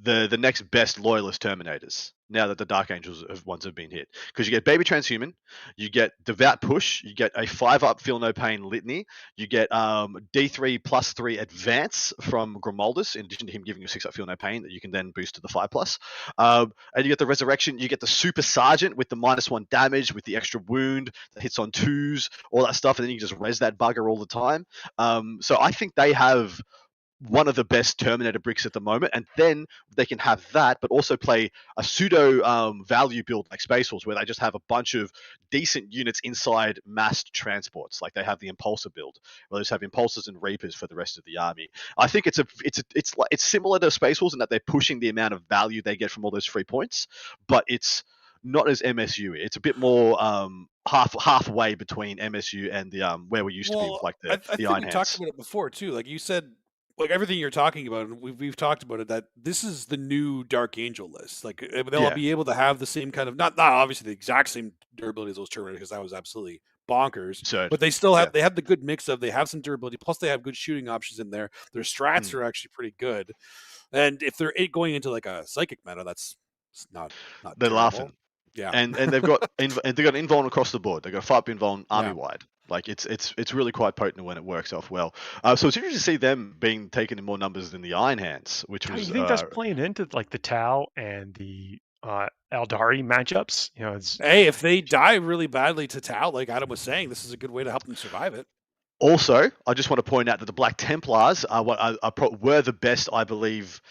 the next best loyalist Terminators now that the Dark Angels ones have been hit, because you get Baby Transhuman, you get Devout Push, you get a 5-up Feel No Pain Litany, you get D3+3 Advance from Grimoldus, in addition to him giving you 6-up Feel No Pain that you can then boost to the 5+. And you get the Resurrection, you get the Super Sergeant with the -1 damage, with the extra wound that hits on 2s, all that stuff, and then you can just res that bugger all the time. So I think they have one of the best Terminator bricks at the moment, and then they can have that, but also play a pseudo value build like Space Wolves, where they just have a bunch of decent units inside massed transports. Like they have the Impulsor build, where they just have Impulsors and Reapers for the rest of the army. I think it's similar to Space Wolves in that they're pushing the amount of value they get from all those free points, but it's not as MSU. It's a bit more halfway between MSU and the where we used to be with like the I think Iron we Hands. talked about it before too. Like you said, like everything you're talking about, and we've talked about it, that this is the new Dark Angel list. Like they'll be able to have the same kind of not obviously the exact same durability as those Terminators, because that was absolutely bonkers. Absurd. But they still have they have the good mix of, they have some durability, plus they have good shooting options in there. Their strats are actually pretty good, and if they're going into like a psychic meta, that's not they're terrible. laughing. Yeah, and they've got invuln across the board. They've got 5 invuln army wide. Like it's really quite potent when it works off well. So it's interesting to see them being taken in more numbers than the Iron Hands, which was. You think that's playing into like the Tau and the Eldari matchups? You know, hey, if they die really badly to Tau, like Adam was saying, this is a good way to help them survive it. Also, I just want to point out that the Black Templars were the best, I believe,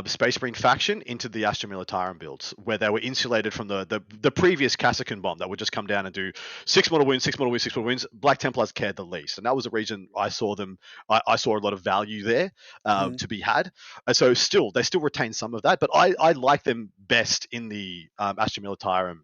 Space Marine faction into the Astra Militarum builds, where they were insulated from the previous Kassakan bomb that would just come down and do 6 mortal wounds, 6 mortal wounds, 6 mortal wounds. Black Templars cared the least, and that was the reason I saw them. I saw a lot of value there to be had. And so they still retain some of that, but I like them best in the Astra Militarum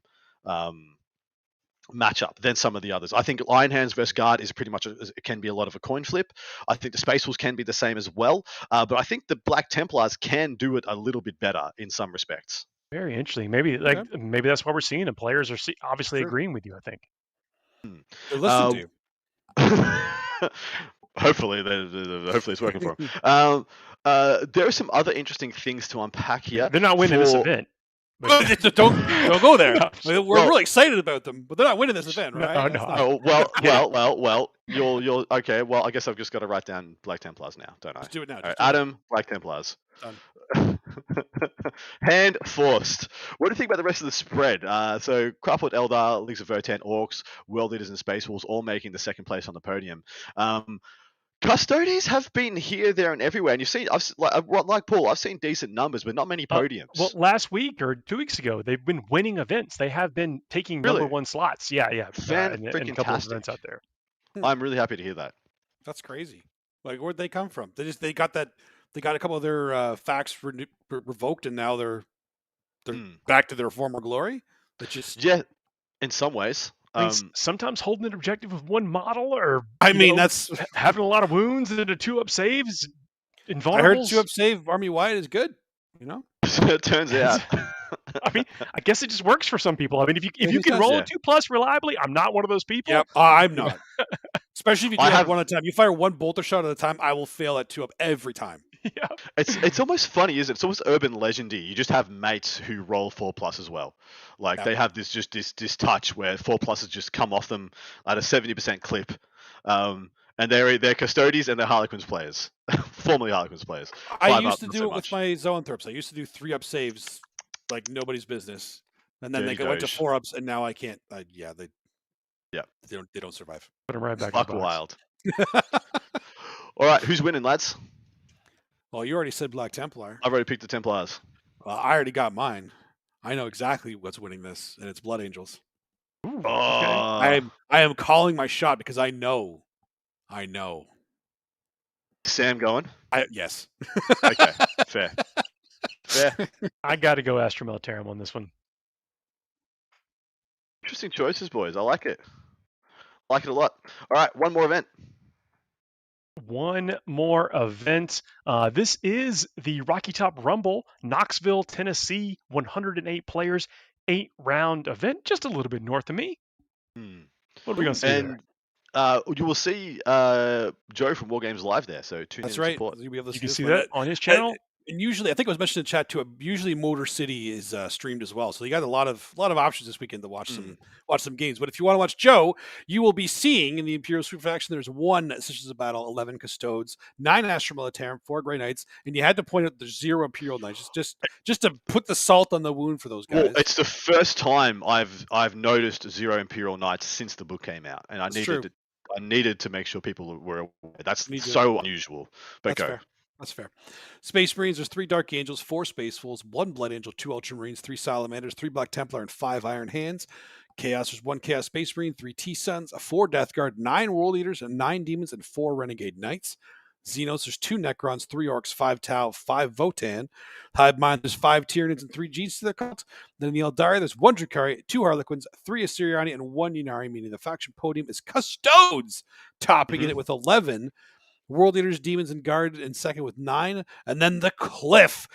matchup than some of the others. I think Iron Hands versus Guard is pretty much it can be a lot of a coin flip. I think the Space Wolves can be the same as well, but I think the Black Templars can do it a little bit better in some respects. Very interesting. Maybe maybe that's what we're seeing, and players are obviously agreeing with you, I think. They listen to you. Hopefully it's working for them. There are some other interesting things to unpack here. They're not winning this event. Don't go there. We're really excited about them, but they're not winning this event, right? No. Well. You're okay. Well, I guess I've just got to write down Black Templars now, don't I? Just do it now. Right, Adam, Black Templars. Hand forced. What do you think about the rest of the spread? So Craftwood Eldar, Leagues of Votann, Orcs, World Eaters, and Space Wolves all making the second place on the podium. Custodies have been here, there, and everywhere, and you've seen. Like Paul, I've seen decent numbers, but not many podiums. Well, last week or 2 weeks ago, they've been winning events. They have been taking number one slots. Yeah. And a couple of events out there. I'm really happy to hear that. That's crazy. Like, where'd they come from? They got a couple of their facts revoked, and now they're back to their former glory. In some ways. Sometimes holding an objective with one model, or that's having a lot of wounds and a 2-up saves. I heard 2-up save army wide is good. It turns out. I mean, I guess it just works for some people. I mean, if you can roll a 2+ reliably, I'm not one of those people. Yep, I'm not. Especially if you do have one at a time. You fire one bolter shot at a time, I will fail at 2-up every time. Yeah, it's almost funny, isn't it? It's almost urban legendy. You just have mates who roll 4+ as well. Like they have this touch where 4+ just come off them at a 70% clip. And they're Custodies and they're Harlequins players, formerly Harlequins players. I used to do it with my Zoanthropes. I used to do 3-up saves like nobody's business, and then they went to 4-ups, and now I can't. They don't survive. Put them right back. Buck wild. All right, who's winning, lads? Well, you already said Black Templar. I've already picked the Templars. Well, I already got mine. I know exactly what's winning this, and it's Blood Angels. Ooh, okay. I am calling my shot because I know. Sam going? Yes. Okay, fair. I got to go Astra Militarum on this one. Interesting choices, boys. I like it. I like it a lot. All right, one more event. one more event. This is the Rocky Top Rumble, Knoxville, Tennessee, 108 players, 8-round event, just a little bit north of me. What are we going to see there? You will see Joe from War Games Live there, so tune in That's and right. support. You'll be able to You can this see one. that on his channel. And usually, I think it was mentioned in the chat too. Usually, Motor City is streamed as well, so you got a lot of options this weekend to watch some games. But if you want to watch Joe, you will be seeing in the Imperial Super Faction. There's 1 Sisters of Battle, 11 Custodes, 9 Astra Militarum, 4 Grey Knights, and you had to point out there's 0 Imperial Knights, just to put the salt on the wound for those guys. Well, it's the first time I've noticed 0 Imperial Knights since the book came out, and I needed to make sure people were aware. That's so unusual. But That's fair. That's fair. Space Marines, there's 3 Dark Angels, 4 Space Wolves, 1 Blood Angel, 2 Ultramarines, 3 Salamanders, 3 Black Templar, and 5 Iron Hands. Chaos, there's 1 Chaos Space Marine, 3 T-Suns, 4 Death Guard, 9 World Eaters, and 9 Demons, and 4 Renegade Knights. Xenos, there's 2 Necrons, 3 Orcs, 5 Tau, 5 Votan. Hive Mind, there's 5 Tyranids and 3 Gs to their cult. Then in the Eldari, there's 1 Drukhari, 2 Harlequins, 3 Assyriani, and 1 Yunari, meaning the faction podium is Custodes, topping it with 11. World Eaters, Demons, and Guard in second with 9, and then the Cliff.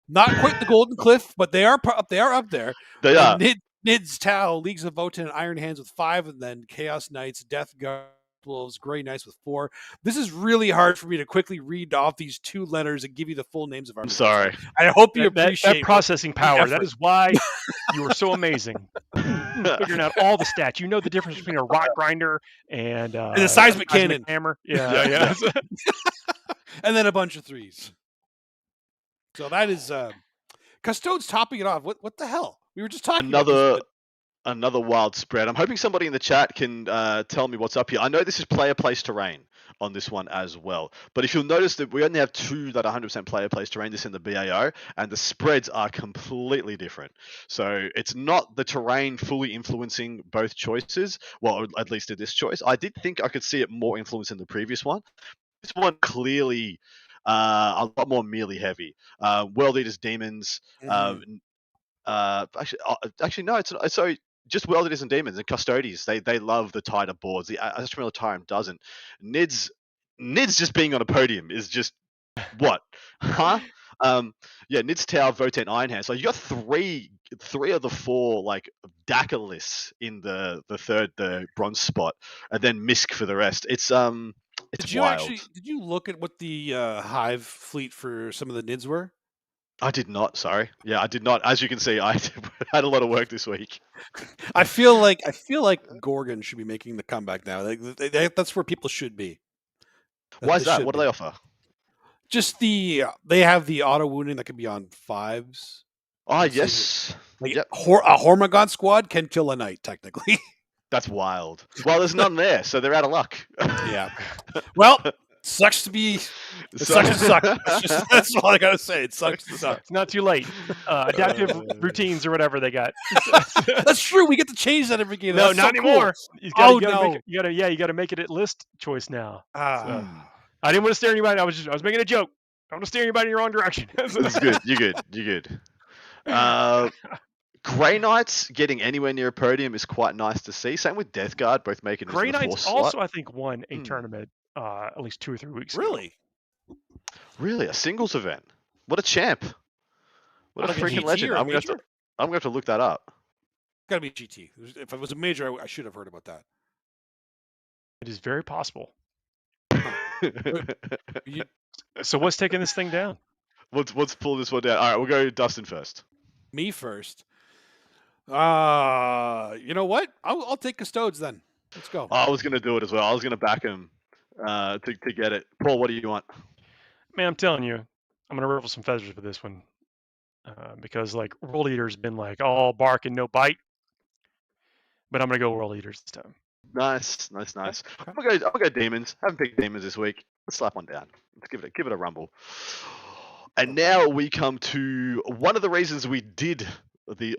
Not quite the Golden Cliff, but they are up there. They are. Nids, Tau, Leagues of Votan, and Iron Hands with 5, and then Chaos Knights, Death Guard, Wolves, Grey Knights with 4. This is really hard for me to quickly read off these 2 letters and give you the full names of our. I'm sorry. I hope you appreciate that processing power. That is why you are so amazing. Figuring out all the stats. You know the difference between a rock grinder and the seismic cannon hammer. Yeah. And then a bunch of 3s. So that is Custodes topping it off. What the hell? We were just talking about this, another wild spread. I'm hoping somebody in the chat can tell me what's up here. I know this is player place terrain on this one as well, but if you'll notice that we only have 2 that are 100% player place terrain, this in the BAO, and the spreads are completely different. So it's not the terrain fully influencing both choices, well, at least in this choice. I did think I could see it more influence in the previous one. This one clearly a lot more melee heavy. World Eaters, Demons, actually no, it's not. So just World Eaters and Demons and Custodies, they love the tighter boards. The Astra Militarum doesn't. Nids just being on a podium is just what? Huh? Nids, Tau, Votan, Iron Hand. So you got three of the 4 like DACA lists in the bronze spot, and then Misk for the rest. It's wild. Did you look at what the Hive fleet for some of the Nids were? I did not. Sorry. Yeah, I did not. As you can see, I had a lot of work this week. I feel like Gorgon should be making the comeback now. That's where people should be. Why is that? What do they offer? Just they have the auto wounding that can be on 5s. Ah, yes. A Hormagaunt squad can kill a knight technically. That's wild. Well, there's none there, so they're out of luck. Yeah. Well, sucks to be. It sucks to suck. That's all I gotta say. It sucks to suck. It's not too late. Adaptive routines or whatever they got. That's true. We get to change that every game. No, That's not so anymore. Cool. You gotta make it at list choice now. I didn't want to steer anybody. I was making a joke. I don't want to steer anybody in the wrong direction. That's good. You're good. Grey Knights getting anywhere near a podium is quite nice to see. Same with Death Guard, both making Grey the Knights slot. also, I think, won a tournament at least 2 or 3 weeks ago. Really? A singles event? What a champ. What a freaking legend. I'm going to have to look that up. Gotta be GT. If it was a major, I should have heard about that. It is very possible. So what's taking this thing down? Let's pull this one down. All right, we'll go Dustin first. Me first. You know what? I'll take Custodes then. Let's go. I was going to do it as well. I was going to back him to get it. Paul, what do you want? Man, I'm telling you, I'm going to ruffle some feathers with this one. Because like World Eater's been like all bark and no bite. But I'm going to go World Eaters this time. Nice. Okay. I'm gonna go Demons. Haven't picked Demons this week. Let's slap one down. Let's give it a rumble. And now we come to one of the reasons we did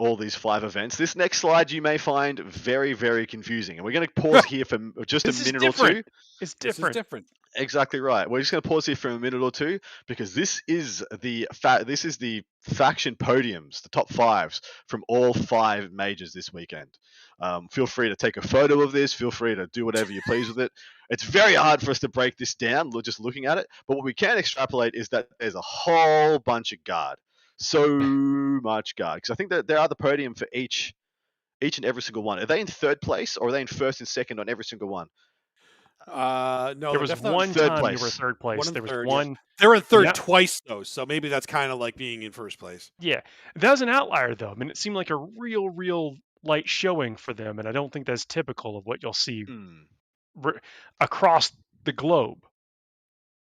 all these 5 events. This next slide you may find very, very confusing. And we're going to pause here for just a minute or 2. It's different. Exactly right. We're just going to pause here for a minute or two because this is the faction podiums, the top fives from all 5 majors this weekend. Feel free to take a photo of this. Feel free to do whatever you please with it. It's very hard for us to break this down just looking at it, but what we can extrapolate is that there's a whole bunch of guard, so much guard. Because I think that there are the podium for each and every single one. Are they in third place or are they in first and second on every single one? No, There was one third time you were place. third place. One There was third, one. They were in third Yeah. twice though, so maybe that's kind of like being in first place. Yeah, that was an outlier though. I mean, it seemed like a real light showing for them, and I don't think that's typical of what you'll see across the globe.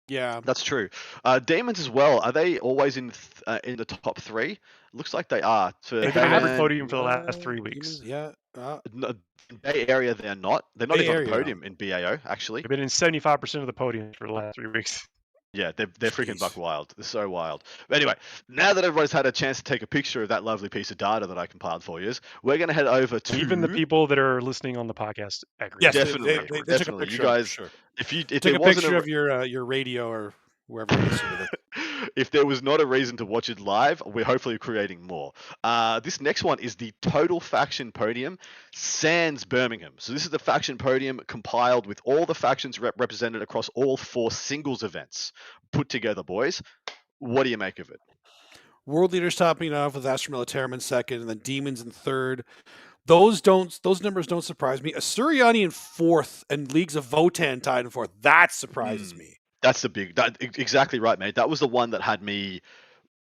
Yeah, That's true. Demons as well. Are they always in the top 3? Looks like they are. So They've been on every podium for the last 3 weeks. Demons, yeah. In Bay Area, they're not. They're not Bay even on Area, the podium in BAO, actually. They've been in 75% of the podiums for the last 3 weeks. Yeah, they're freaking Jeez. buck wild. They're so wild. But anyway, now that everybody's had a chance to take a picture of that lovely piece of data that I compiled for you, we're going to head over to Even the people that are listening on the podcast agree. Yes, Definitely, they took a definitely. picture You of it, guys, for sure. if Take there a wasn't picture of your radio or wherever you listen to it. if there was not a reason to watch it live, we're hopefully creating more. This next one is the total faction podium, sans Birmingham. So this is the faction podium compiled with all the factions represented across all 4 singles events put together, boys. What do you make of it? World leaders topping off with Astra Militarum in second, and then Demons in third. Those numbers don't surprise me. Asuriani in fourth, and Leagues of Votan tied in fourth. That surprises me. That's exactly right, mate. That was the one that had me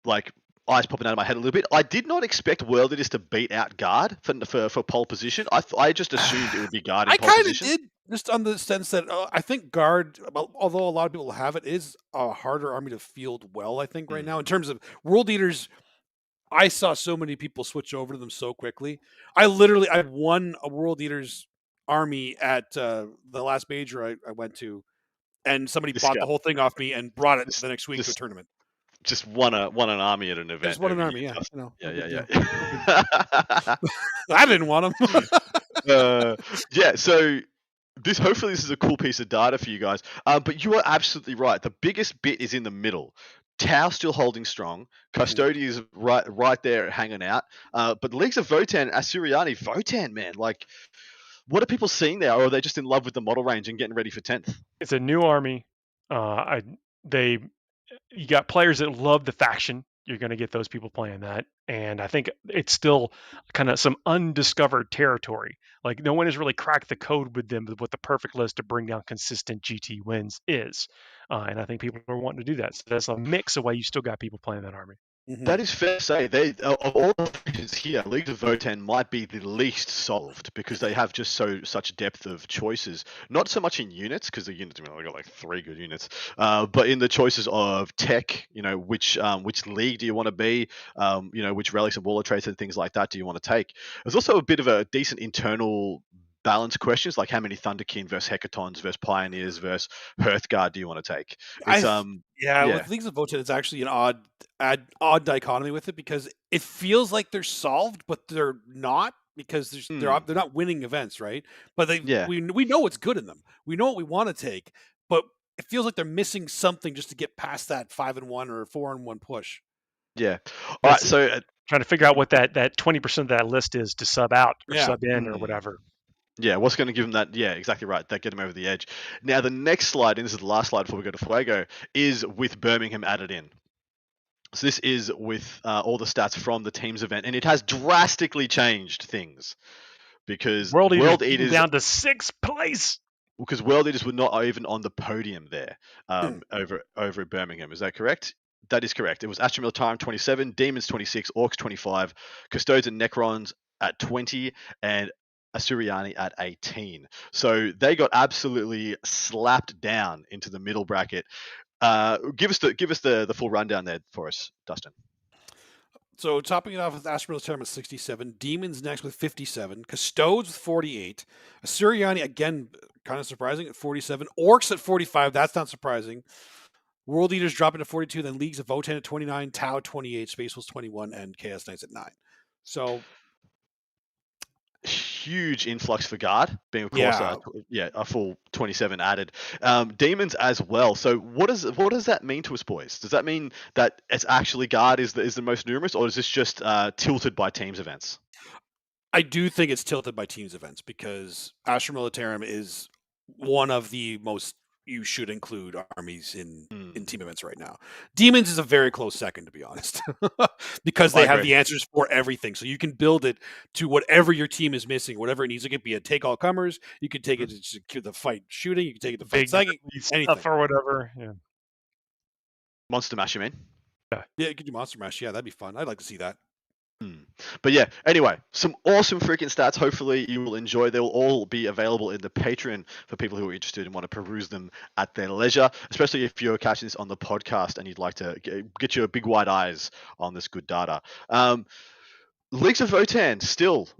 like eyes popping out of my head a little bit. I did not expect World Leaders to beat out Guard for pole position. I just assumed it would be Guard in pole position. I kind of did, just on the sense that I think Guard, although a lot of people have it, is a harder army to field well, I think, right now. In terms of World Leaders, I saw so many people switch over to them so quickly. I won a World Leaders army at the last major I went to, and somebody bought the whole thing off me and brought it the next week to a tournament. Just won an army at an event. Just won an army, yeah. Yeah. I didn't want them. Yeah, so hopefully this is a cool piece of data for you guys. But you are absolutely right. The biggest bit is in the middle. Tau still holding strong. Custodia is right there hanging out. But Leagues of Votan, Votan, man, like, what are people seeing there? Or are they just in love with the model range and getting ready for 10th? It's a new army. You got players that love the faction. You're going to get those people playing that. And I think it's still kind of some undiscovered territory. Like, no one has really cracked the code with them with the perfect list to bring down consistent GT wins is. And I think people are wanting to do that. So that's a mix of why you still got people playing that army. That is fair to say. Of all the factions here, League of Votan might be the least solved because they have just such depth of choices. Not so much in units, because the units, I got like 3 good units, but in the choices of tech. Which league do you want to be? Which relics and waller traits and things like that do you want to take? There's also a bit of a decent internal balance questions, like how many Thunderkin versus Hecatons versus Pioneers versus Hearthguard do you want to take? With Leagues of Votan, it's actually an odd dichotomy with it because it feels like they're solved, but they're not because they're not winning events, right? But we know what's good in them. We know what we want to take, but it feels like they're missing something just to get past that 5-1 or 4-1 push. Yeah. All right. So trying to figure out what that 20% of that list is to sub out or sub in or whatever. Yeah, what's going to give them that? Yeah, exactly right. That get them over the edge. Now, the next slide, and this is the last slide before we go to Fuego, is with Birmingham added in. So this is with all the stats from the team's event, and it has drastically changed things because World Eaters down to 6th place. Because World Eaters were not even on the podium there over at Birmingham. Is that correct? That is correct. It was Astra Militarum 27, Demons 26, Orcs 25, Custodes and Necrons at 20, and Asuriani at 18. So they got absolutely slapped down into the middle bracket. Give us the full rundown there for us, Dustin. So topping it off with Astra Militarum at 67, Demons next with 57, Custodes with 48, Asuriani again kind of surprising at 47, Orcs at 45. That's not surprising. World Eaters dropping to 42, then Leagues of Votan at 29, Tau 28, Space Wolves 21, and Chaos Knights at 9. So huge influx for guard, being of course a full 27 added. Demons as well. So what does that mean to us, boys? Does that mean that it's actually guard is the most numerous, or is this just tilted by teams events? I do think it's tilted by teams events because Astra Militarum is one of the most you should include armies in team events right now. Demons is a very close second, to be honest, because they have the answers for everything. So you can build it to whatever your team is missing, whatever it needs. It could be a take all comers. You can take it to the fight shooting. You can take it to fight psychic, anything or whatever. Yeah. Monster Mash, you mean? Yeah, you could do Monster Mash. Yeah, that'd be fun. I'd like to see that. But yeah, anyway, some awesome freaking stats. Hopefully you will enjoy. They will all be available in the Patreon for people who are interested and want to peruse them at their leisure, especially if you're catching this on the podcast and you'd like to get your big wide eyes on this good data. Leagues of Votann still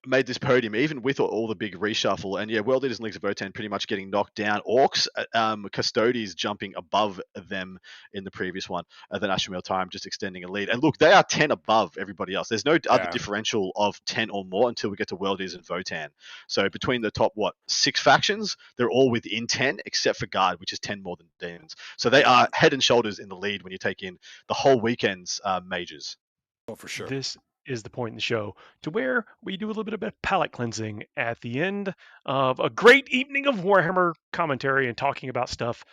made this podium, even with all the big reshuffle. And yeah, World Leaders and Leagues of Votann pretty much getting knocked down. Orcs, Custodies jumping above them in the previous one. Then Astra Militarum just extending a lead. And look, they are 10 above everybody else. There's no other differential of 10 or more until we get to World Leaders and Votann. So between the top, 6 factions, they're all within 10, except for Guard, which is 10 more than Demons. So they are head and shoulders in the lead when you take in the whole weekend's majors. Oh, for sure. This is the point in the show to where we do a little bit of palate cleansing at the end of a great evening of Warhammer commentary and talking about stuff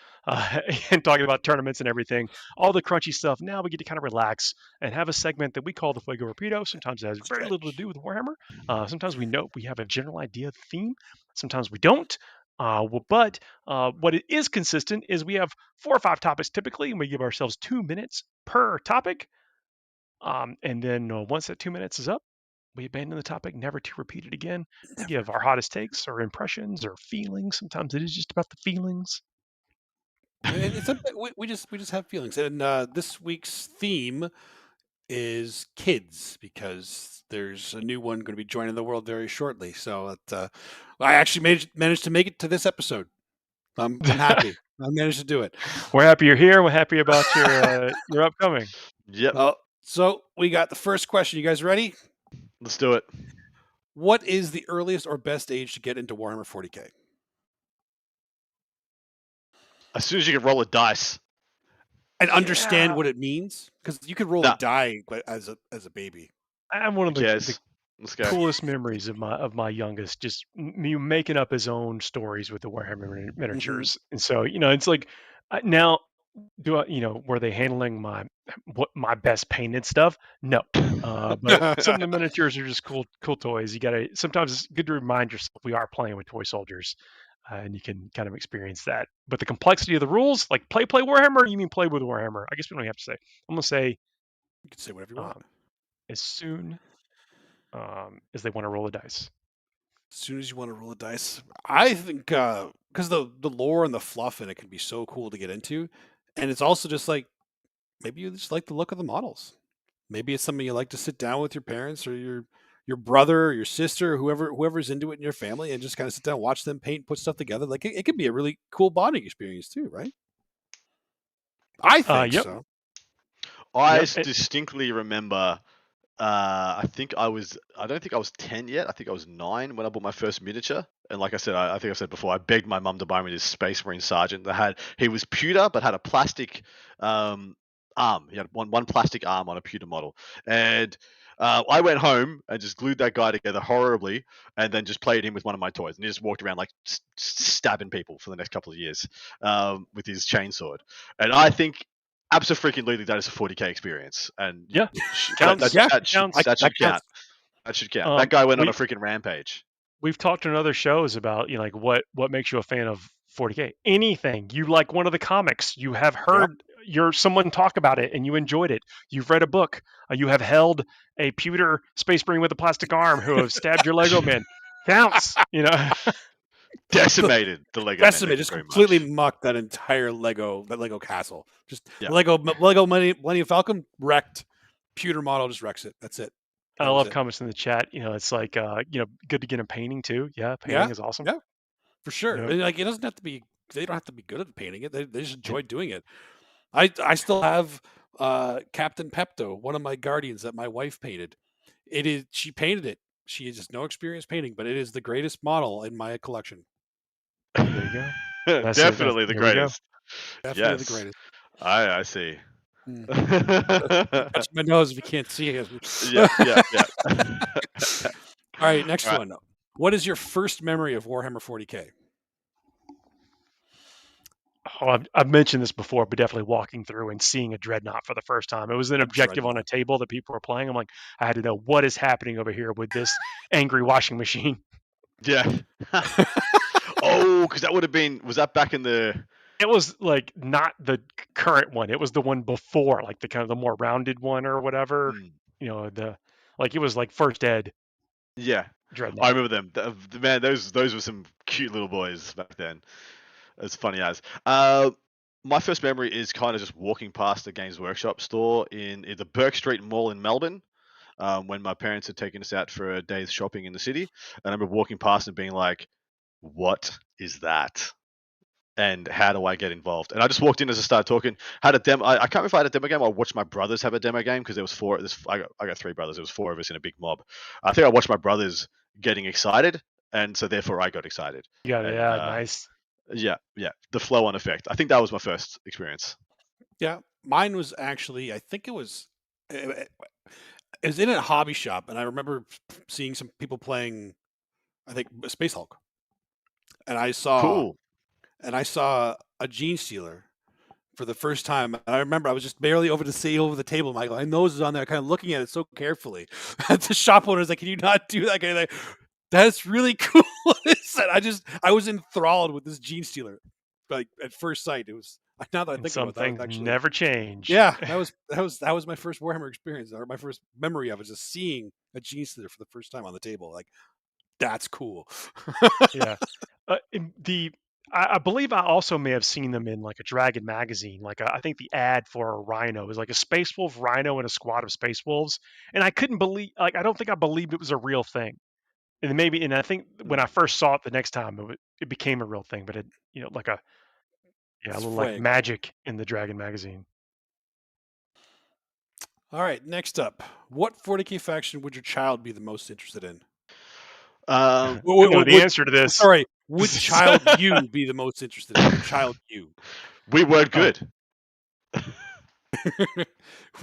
and talking about tournaments and everything, all the crunchy stuff. Now we get to kind of relax and have a segment that we call the Fuego Rapido. Sometimes it has very little to do with Warhammer. Sometimes we know we have a general idea of the theme. Sometimes we don't. But what it is consistent is we have 4 or 5 topics typically, and we give ourselves 2 minutes per topic. And then once that 2 minutes is up, we abandon the topic, never to repeat it again. We give our hottest takes or impressions or feelings. Sometimes it is just about the feelings. We just have feelings. And this week's theme is kids, because there's a new one going to be joining the world very shortly. So I actually managed to make it to this episode. I'm happy. I managed to do it. We're happy you're here. We're happy about your upcoming. Yep. So we got the first question. You guys ready? Let's do it. What is the earliest or best age to get into Warhammer 40K? As soon as you can roll a dice and understand what it means, because you could roll a die as a baby. I have one of the coolest memories of my youngest, just me making up his own stories with the Warhammer miniatures. And so it's like now. Were they handling my best painted stuff? No, but some of the miniatures are just cool toys. Sometimes it's good to remind yourself we are playing with toy soldiers, and you can kind of experience that. But the complexity of the rules, like play Warhammer, you mean play with Warhammer? I guess we don't have to say. I'm gonna say you can say whatever you want. As soon as they want to roll the dice. As soon as you want to roll the dice, I think because the lore and the fluff in it can be so cool to get into. And it's also just like, maybe you just like the look of the models. Maybe it's something you like to sit down with your parents or your brother or your sister, or whoever's into it in your family, and just kind of sit down, watch them paint, put stuff together. Like it could be a really cool bonding experience too, right? I think so. I distinctly remember. I don't think I was 10 yet. I think I was 9 when I bought my first miniature. And like I said, I think I've said before, I begged my mum to buy me this Space Marine Sergeant he was pewter, but had a plastic arm. He had one plastic arm on a pewter model. And I went home and just glued that guy together horribly, and then just played him with one of my toys. And he just walked around like stabbing people for the next couple of years with his chainsword. And I think absolutely that is a 40K experience. And that should count. That should count. That guy went on a freaking rampage. We've talked in other shows about like what makes you a fan of 40K. Anything. You like one of the comics. You have heard someone talk about it and you enjoyed it. You've read a book. You have held a pewter Space Marine with a plastic arm who have stabbed your Lego men. Counts. Decimated the Lego. Decimated. Just completely mucked that entire Lego castle. Just Lego Millennium Falcon wrecked. Pewter model just wrecks it. That's it. I love comments in the chat. It's like, good to get a painting too. Yeah, painting is awesome. Yeah, for sure. Like it doesn't have to be. They don't have to be good at painting it. They just enjoy doing it. I still have Captain Pepto, one of my Guardians that my wife painted. She painted it. She has no experience painting, but it is the greatest model in my collection. There you go. That's it. Definitely the There we go. greatest. Definitely the Yes. greatest. I see. Touch my nose if you can't see it. Yeah. All right, next All right. one. What is your first memory of Warhammer 40K? Oh, I've mentioned this before, but definitely walking through and seeing a dreadnought for the first time. It was an objective on a table that people were playing. I'm like, I had to know what is happening over here with this angry washing machine. Yeah. Oh, because that would have been, was that back in the... It was like not the current one. It was the one before, like the kind of the more rounded one or whatever. You know, it was like first ed. Yeah. Dreadnought. I remember them. Man, those were some cute little boys back then. It's funny as. My first memory is kind of just walking past the Games Workshop store in the Burke Street Mall in Melbourne, when my parents had taken us out for a day's shopping in the city. And I remember walking past and being like, what is that? And how do I get involved? And I just walked in as I started talking. Had a demo. I can't remember if I had a demo game. I watched my brothers have a demo game because there was four. I got three brothers. There was four of us in a big mob. I think I watched my brothers getting excited, and so therefore I got excited. Yeah, nice. Yeah. The flow-on effect. I think that was my first experience. Yeah, mine was actually. I think it was in a hobby shop, and I remember seeing some people playing. I think Space Hulk, and I saw a Gene Stealer for the first time. And I remember I was just barely over the table. My nose is on there, kind of looking at it so carefully. The shop owner was like, "Can you not do that?" Kind of like, that's really cool. I was enthralled with this Gene Stealer. Like at first sight, it was. Now that I think about that, things never change. Yeah, that was my first Warhammer experience, or my first memory of it, just seeing a Gene Stealer for the first time on the table. Like, that's cool. Yeah. I believe I also may have seen them in like a Dragon magazine. Like I think the ad for a Rhino was like a Space Wolf Rhino and a squad of Space Wolves, and I couldn't believe. Like I don't think I believed it was a real thing. And I think when I first saw it the next time, it became a real thing. But a little like magic in the Dragon magazine. All right, next up, what 40K faction would your child be the most interested in? The answer to this. Sorry, would child you be the most interested in? Child you. We weren't good.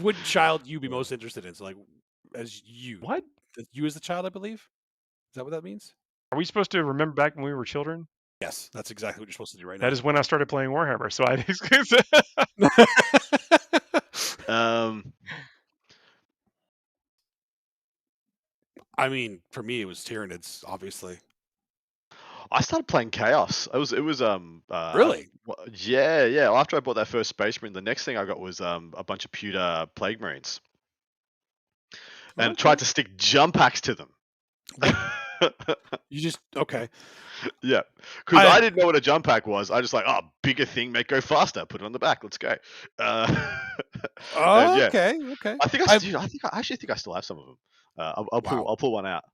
Would child you be most interested in? So like, as you. What? You as the child, I believe. Is that what that means? Are we supposed to remember back when we were children? Yes, that's exactly what you're supposed to do right now. That is when I started playing Warhammer. So I mean, for me, it was Tyranids, obviously. I started playing Chaos. It was really? Yeah. After I bought that first Space Marine, the next thing I got was a bunch of pewter Plague Marines, and tried to stick jump packs to them. You just okay. Yeah, because I didn't know what a jump pack was. I just like, bigger thing, make go faster. Put it on the back. Let's go. Okay. I actually think I still have some of them. I'll pull one out.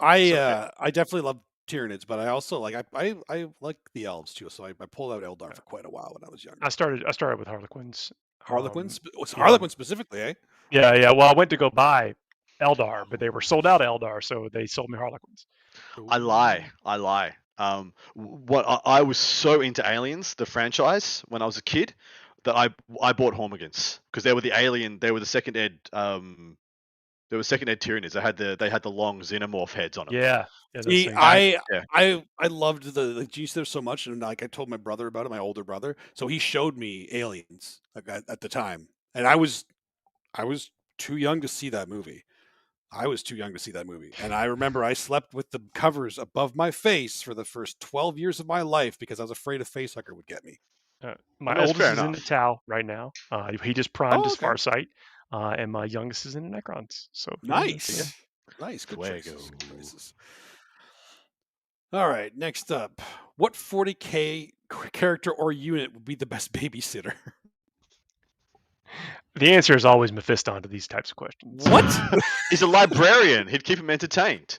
I definitely love Tyranids, but I also like I like the elves too. So I pulled out Eldar for quite a while when I was younger. I started with Harlequins. Harlequins specifically, eh? Yeah. Well, I went to go buy Eldar, but they were sold out of Eldar, so they sold me Harlequins. Ooh. I lie. I was so into Aliens, the franchise, when I was a kid, that I bought Hormigans because they were the second ed. There were second ed Tyranids. They had the long xenomorph heads on them. Yeah. See, I loved the G-Stealers so much, and like I told my brother about it, my older brother. So he showed me Aliens at the time, and I was too young to see that movie. And I remember I slept with the covers above my face for the first 12 years of my life because I was afraid a facehugger would get me. My oldest is in the Tau right now. He just primed his Farsight, and my youngest is in the Necrons. So nice. Good choices. All right, next up, what 40K character or unit would be the best babysitter? The answer is always Mephiston to these types of questions. What? He's a librarian. He'd keep him entertained.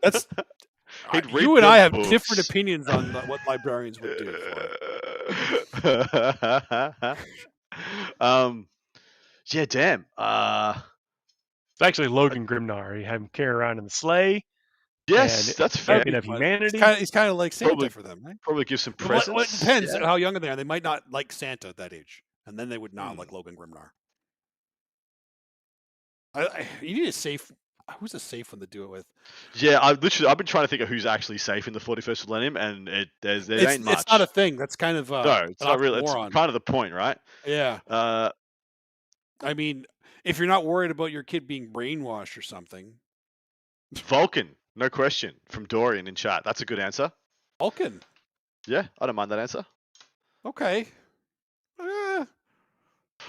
That's you and I have different opinions on what librarians would do. Yeah, damn. It's actually Logan Grimnar. You have him carry around in the sleigh. Yes, And that's fair. champion of fun. humanity. He's kind of like Santa Probably- for them, right? Probably give some Well, presents. it depends Yeah. how young they are. They might not like Santa at that age, and then they would not Hmm. like Logan Grimnar. You need a safe. Who's a safe one to do it with? Yeah, I've been trying to think of who's actually safe in the 41st millennium, and there ain't much. It's not a thing. That's kind of no, it's an not really. It's oxymoron. kind of the point, right? Yeah, Uh, I mean, if you're not worried about your kid being brainwashed or something, Vulcan, no question, from Dorian in chat. That's a good answer. Vulcan. Yeah, I don't mind that answer. Okay. Okay.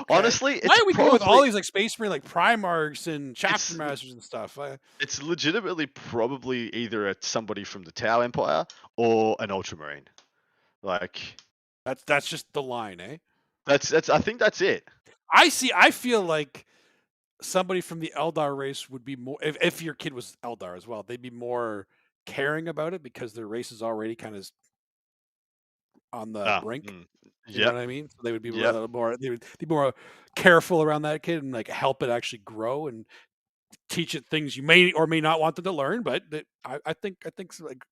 Honestly, it's Why are we going with all probably- these like Space Marine, like Primarchs and Chapter It's- Masters and stuff? It's legitimately probably either somebody from the Tau Empire or an Ultramarine. Like That's just the line, eh? that's I think that's it. I feel like somebody from the Eldar race would be more. If your kid was Eldar as well, they'd be more caring about it because their race is already kind of on the brink. You know Yeah, what I mean? So they would be Yep. a little more. They would be more careful around that kid and like help it actually grow and teach it things you may or may not want them to learn. But I think like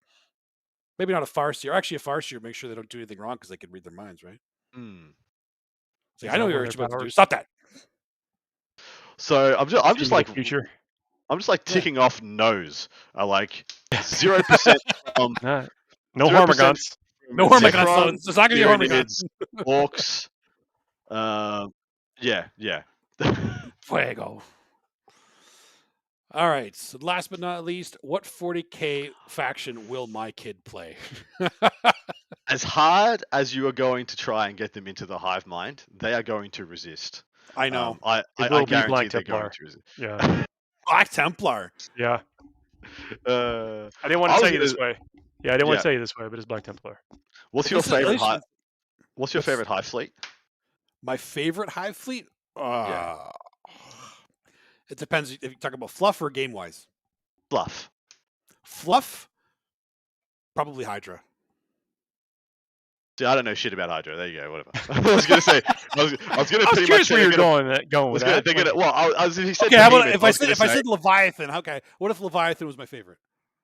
maybe not a Farseer. Actually, a Farseer make sure they don't do anything wrong because they can read their minds, right? It's like, I know what you're about to do. Stop that. So I'm just like future. I'm just like ticking off no's. I like 0% from No 0% Hormagaunts. No Hormagaunts. Zekrom, It's not going to be Tyranids, Hormagaunts. Orcs. Yeah. Fuego. All right. So last but not least, what 40K faction will my kid play? As hard as you are going to try and get them into the hive mind, they are going to resist. I know. I It will be guarantee Black they're Templar. going to resist. Yeah. Black Templar. Yeah. I didn't want to say it this way. Yeah, I didn't want to say it this way, but it's Black Templar. What's your favorite hive? What's your favorite hive fleet? My favorite hive fleet? Yeah. It depends if you talk about fluff or game wise. Fluff. Fluff? Probably Hydra. See, I don't know shit about Hydra. There you go. Whatever. I was gonna say. I was gonna I was pretty curious much where you're going with that. Well, I was. If he said Okay, how about Behemoth, if I said Leviathan? Okay, what if Leviathan was my favorite?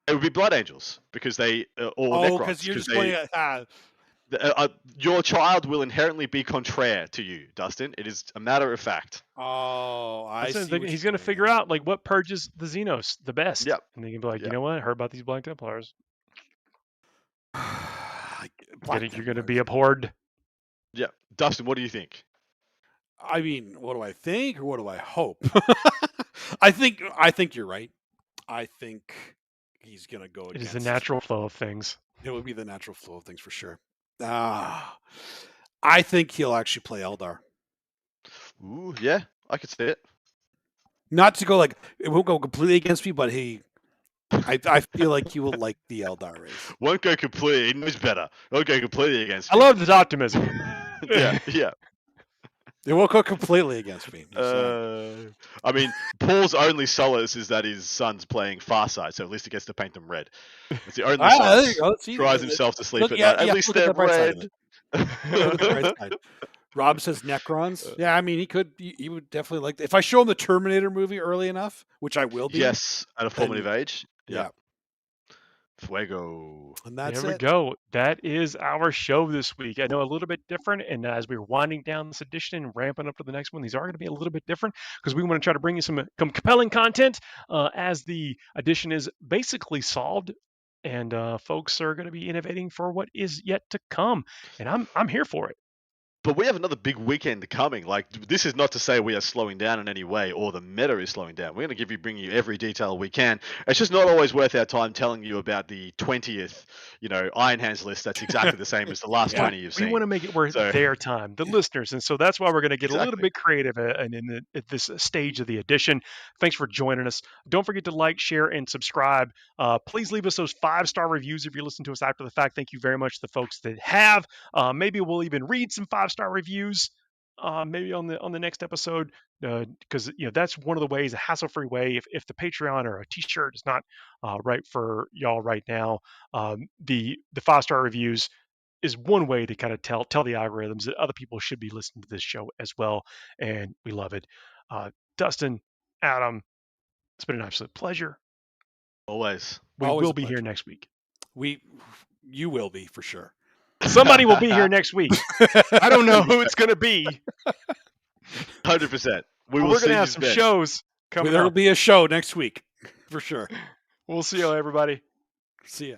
it would be Blood Angels because they or Oh, Necrons, because you're just going at. your child will inherently be contraire to you, Dustin. It is a matter of fact. Oh, I see. He's going to figure out like what purges the Xenos the best. Yep. And he can be like, Yep. you know what? I heard about these Black Templars. You're going to be abhorred. Yeah, Dustin, what do you think? I mean, what do I think or what do I hope? I think you're right. I think he's gonna go It against. is the natural flow of things. It would be the natural flow of things for sure. I think he'll actually play Eldar. Ooh, yeah, I could see it. Not to go like it won't go completely against me, but I feel like he will like the Eldar race. Won't go completely. He knows better. Won't go completely against I me. love this optimism. yeah. It won't go completely against me. I mean, Paul's only solace is that his son's playing Farsight, so at least he gets to paint them red. It's the only There solace. you go. See, Cries himself to sleep look, at yeah, night. At yeah, least look at they're the bright side of red. Look at the bright side. Rob says Necrons. Yeah, I mean, he would definitely like. If I show him the Terminator movie early enough, which I will be. Yes, at a formative age. Yeah. Fuego. And that's There we it. go. That is our show this week. I know a little bit different, and as we're winding down this edition and ramping up to the next one, these are going to be a little bit different because we want to try to bring you some compelling content as the edition is basically solved, and folks are going to be innovating for what is yet to come, and I'm here for it. But we have another big weekend coming. Like, this is not to say we are slowing down in any way or the meta is slowing down. We're going to bring you every detail we can. It's just not always worth our time telling you about the 20th, Iron Hands list. That's exactly the same as the last 20 you've seen. We want to make it worth their time, the listeners. And so that's why we're going to get a little bit creative at this stage of the edition. Thanks for joining us. Don't forget to like, share, and subscribe. Please leave us those 5-star reviews if you listen to us after the fact. Thank you very much to the folks that have. Maybe we'll even read some 5-star reviews maybe on the next episode, because that's one of the ways, a hassle-free way, if the Patreon or a t-shirt is not right for y'all right now, the 5-star reviews is one way to kind of tell the algorithms that other people should be listening to this show as well, and we love it. Dustin, Adam, It's been an absolute pleasure. Always. We Always will a be here pleasure. next week. You will be for sure. Somebody will be here next week. I don't know who it's going to be. 100%. We But will we're see going to have you some then. shows coming There'll up. be a show next week for sure. We'll see you, everybody. See ya.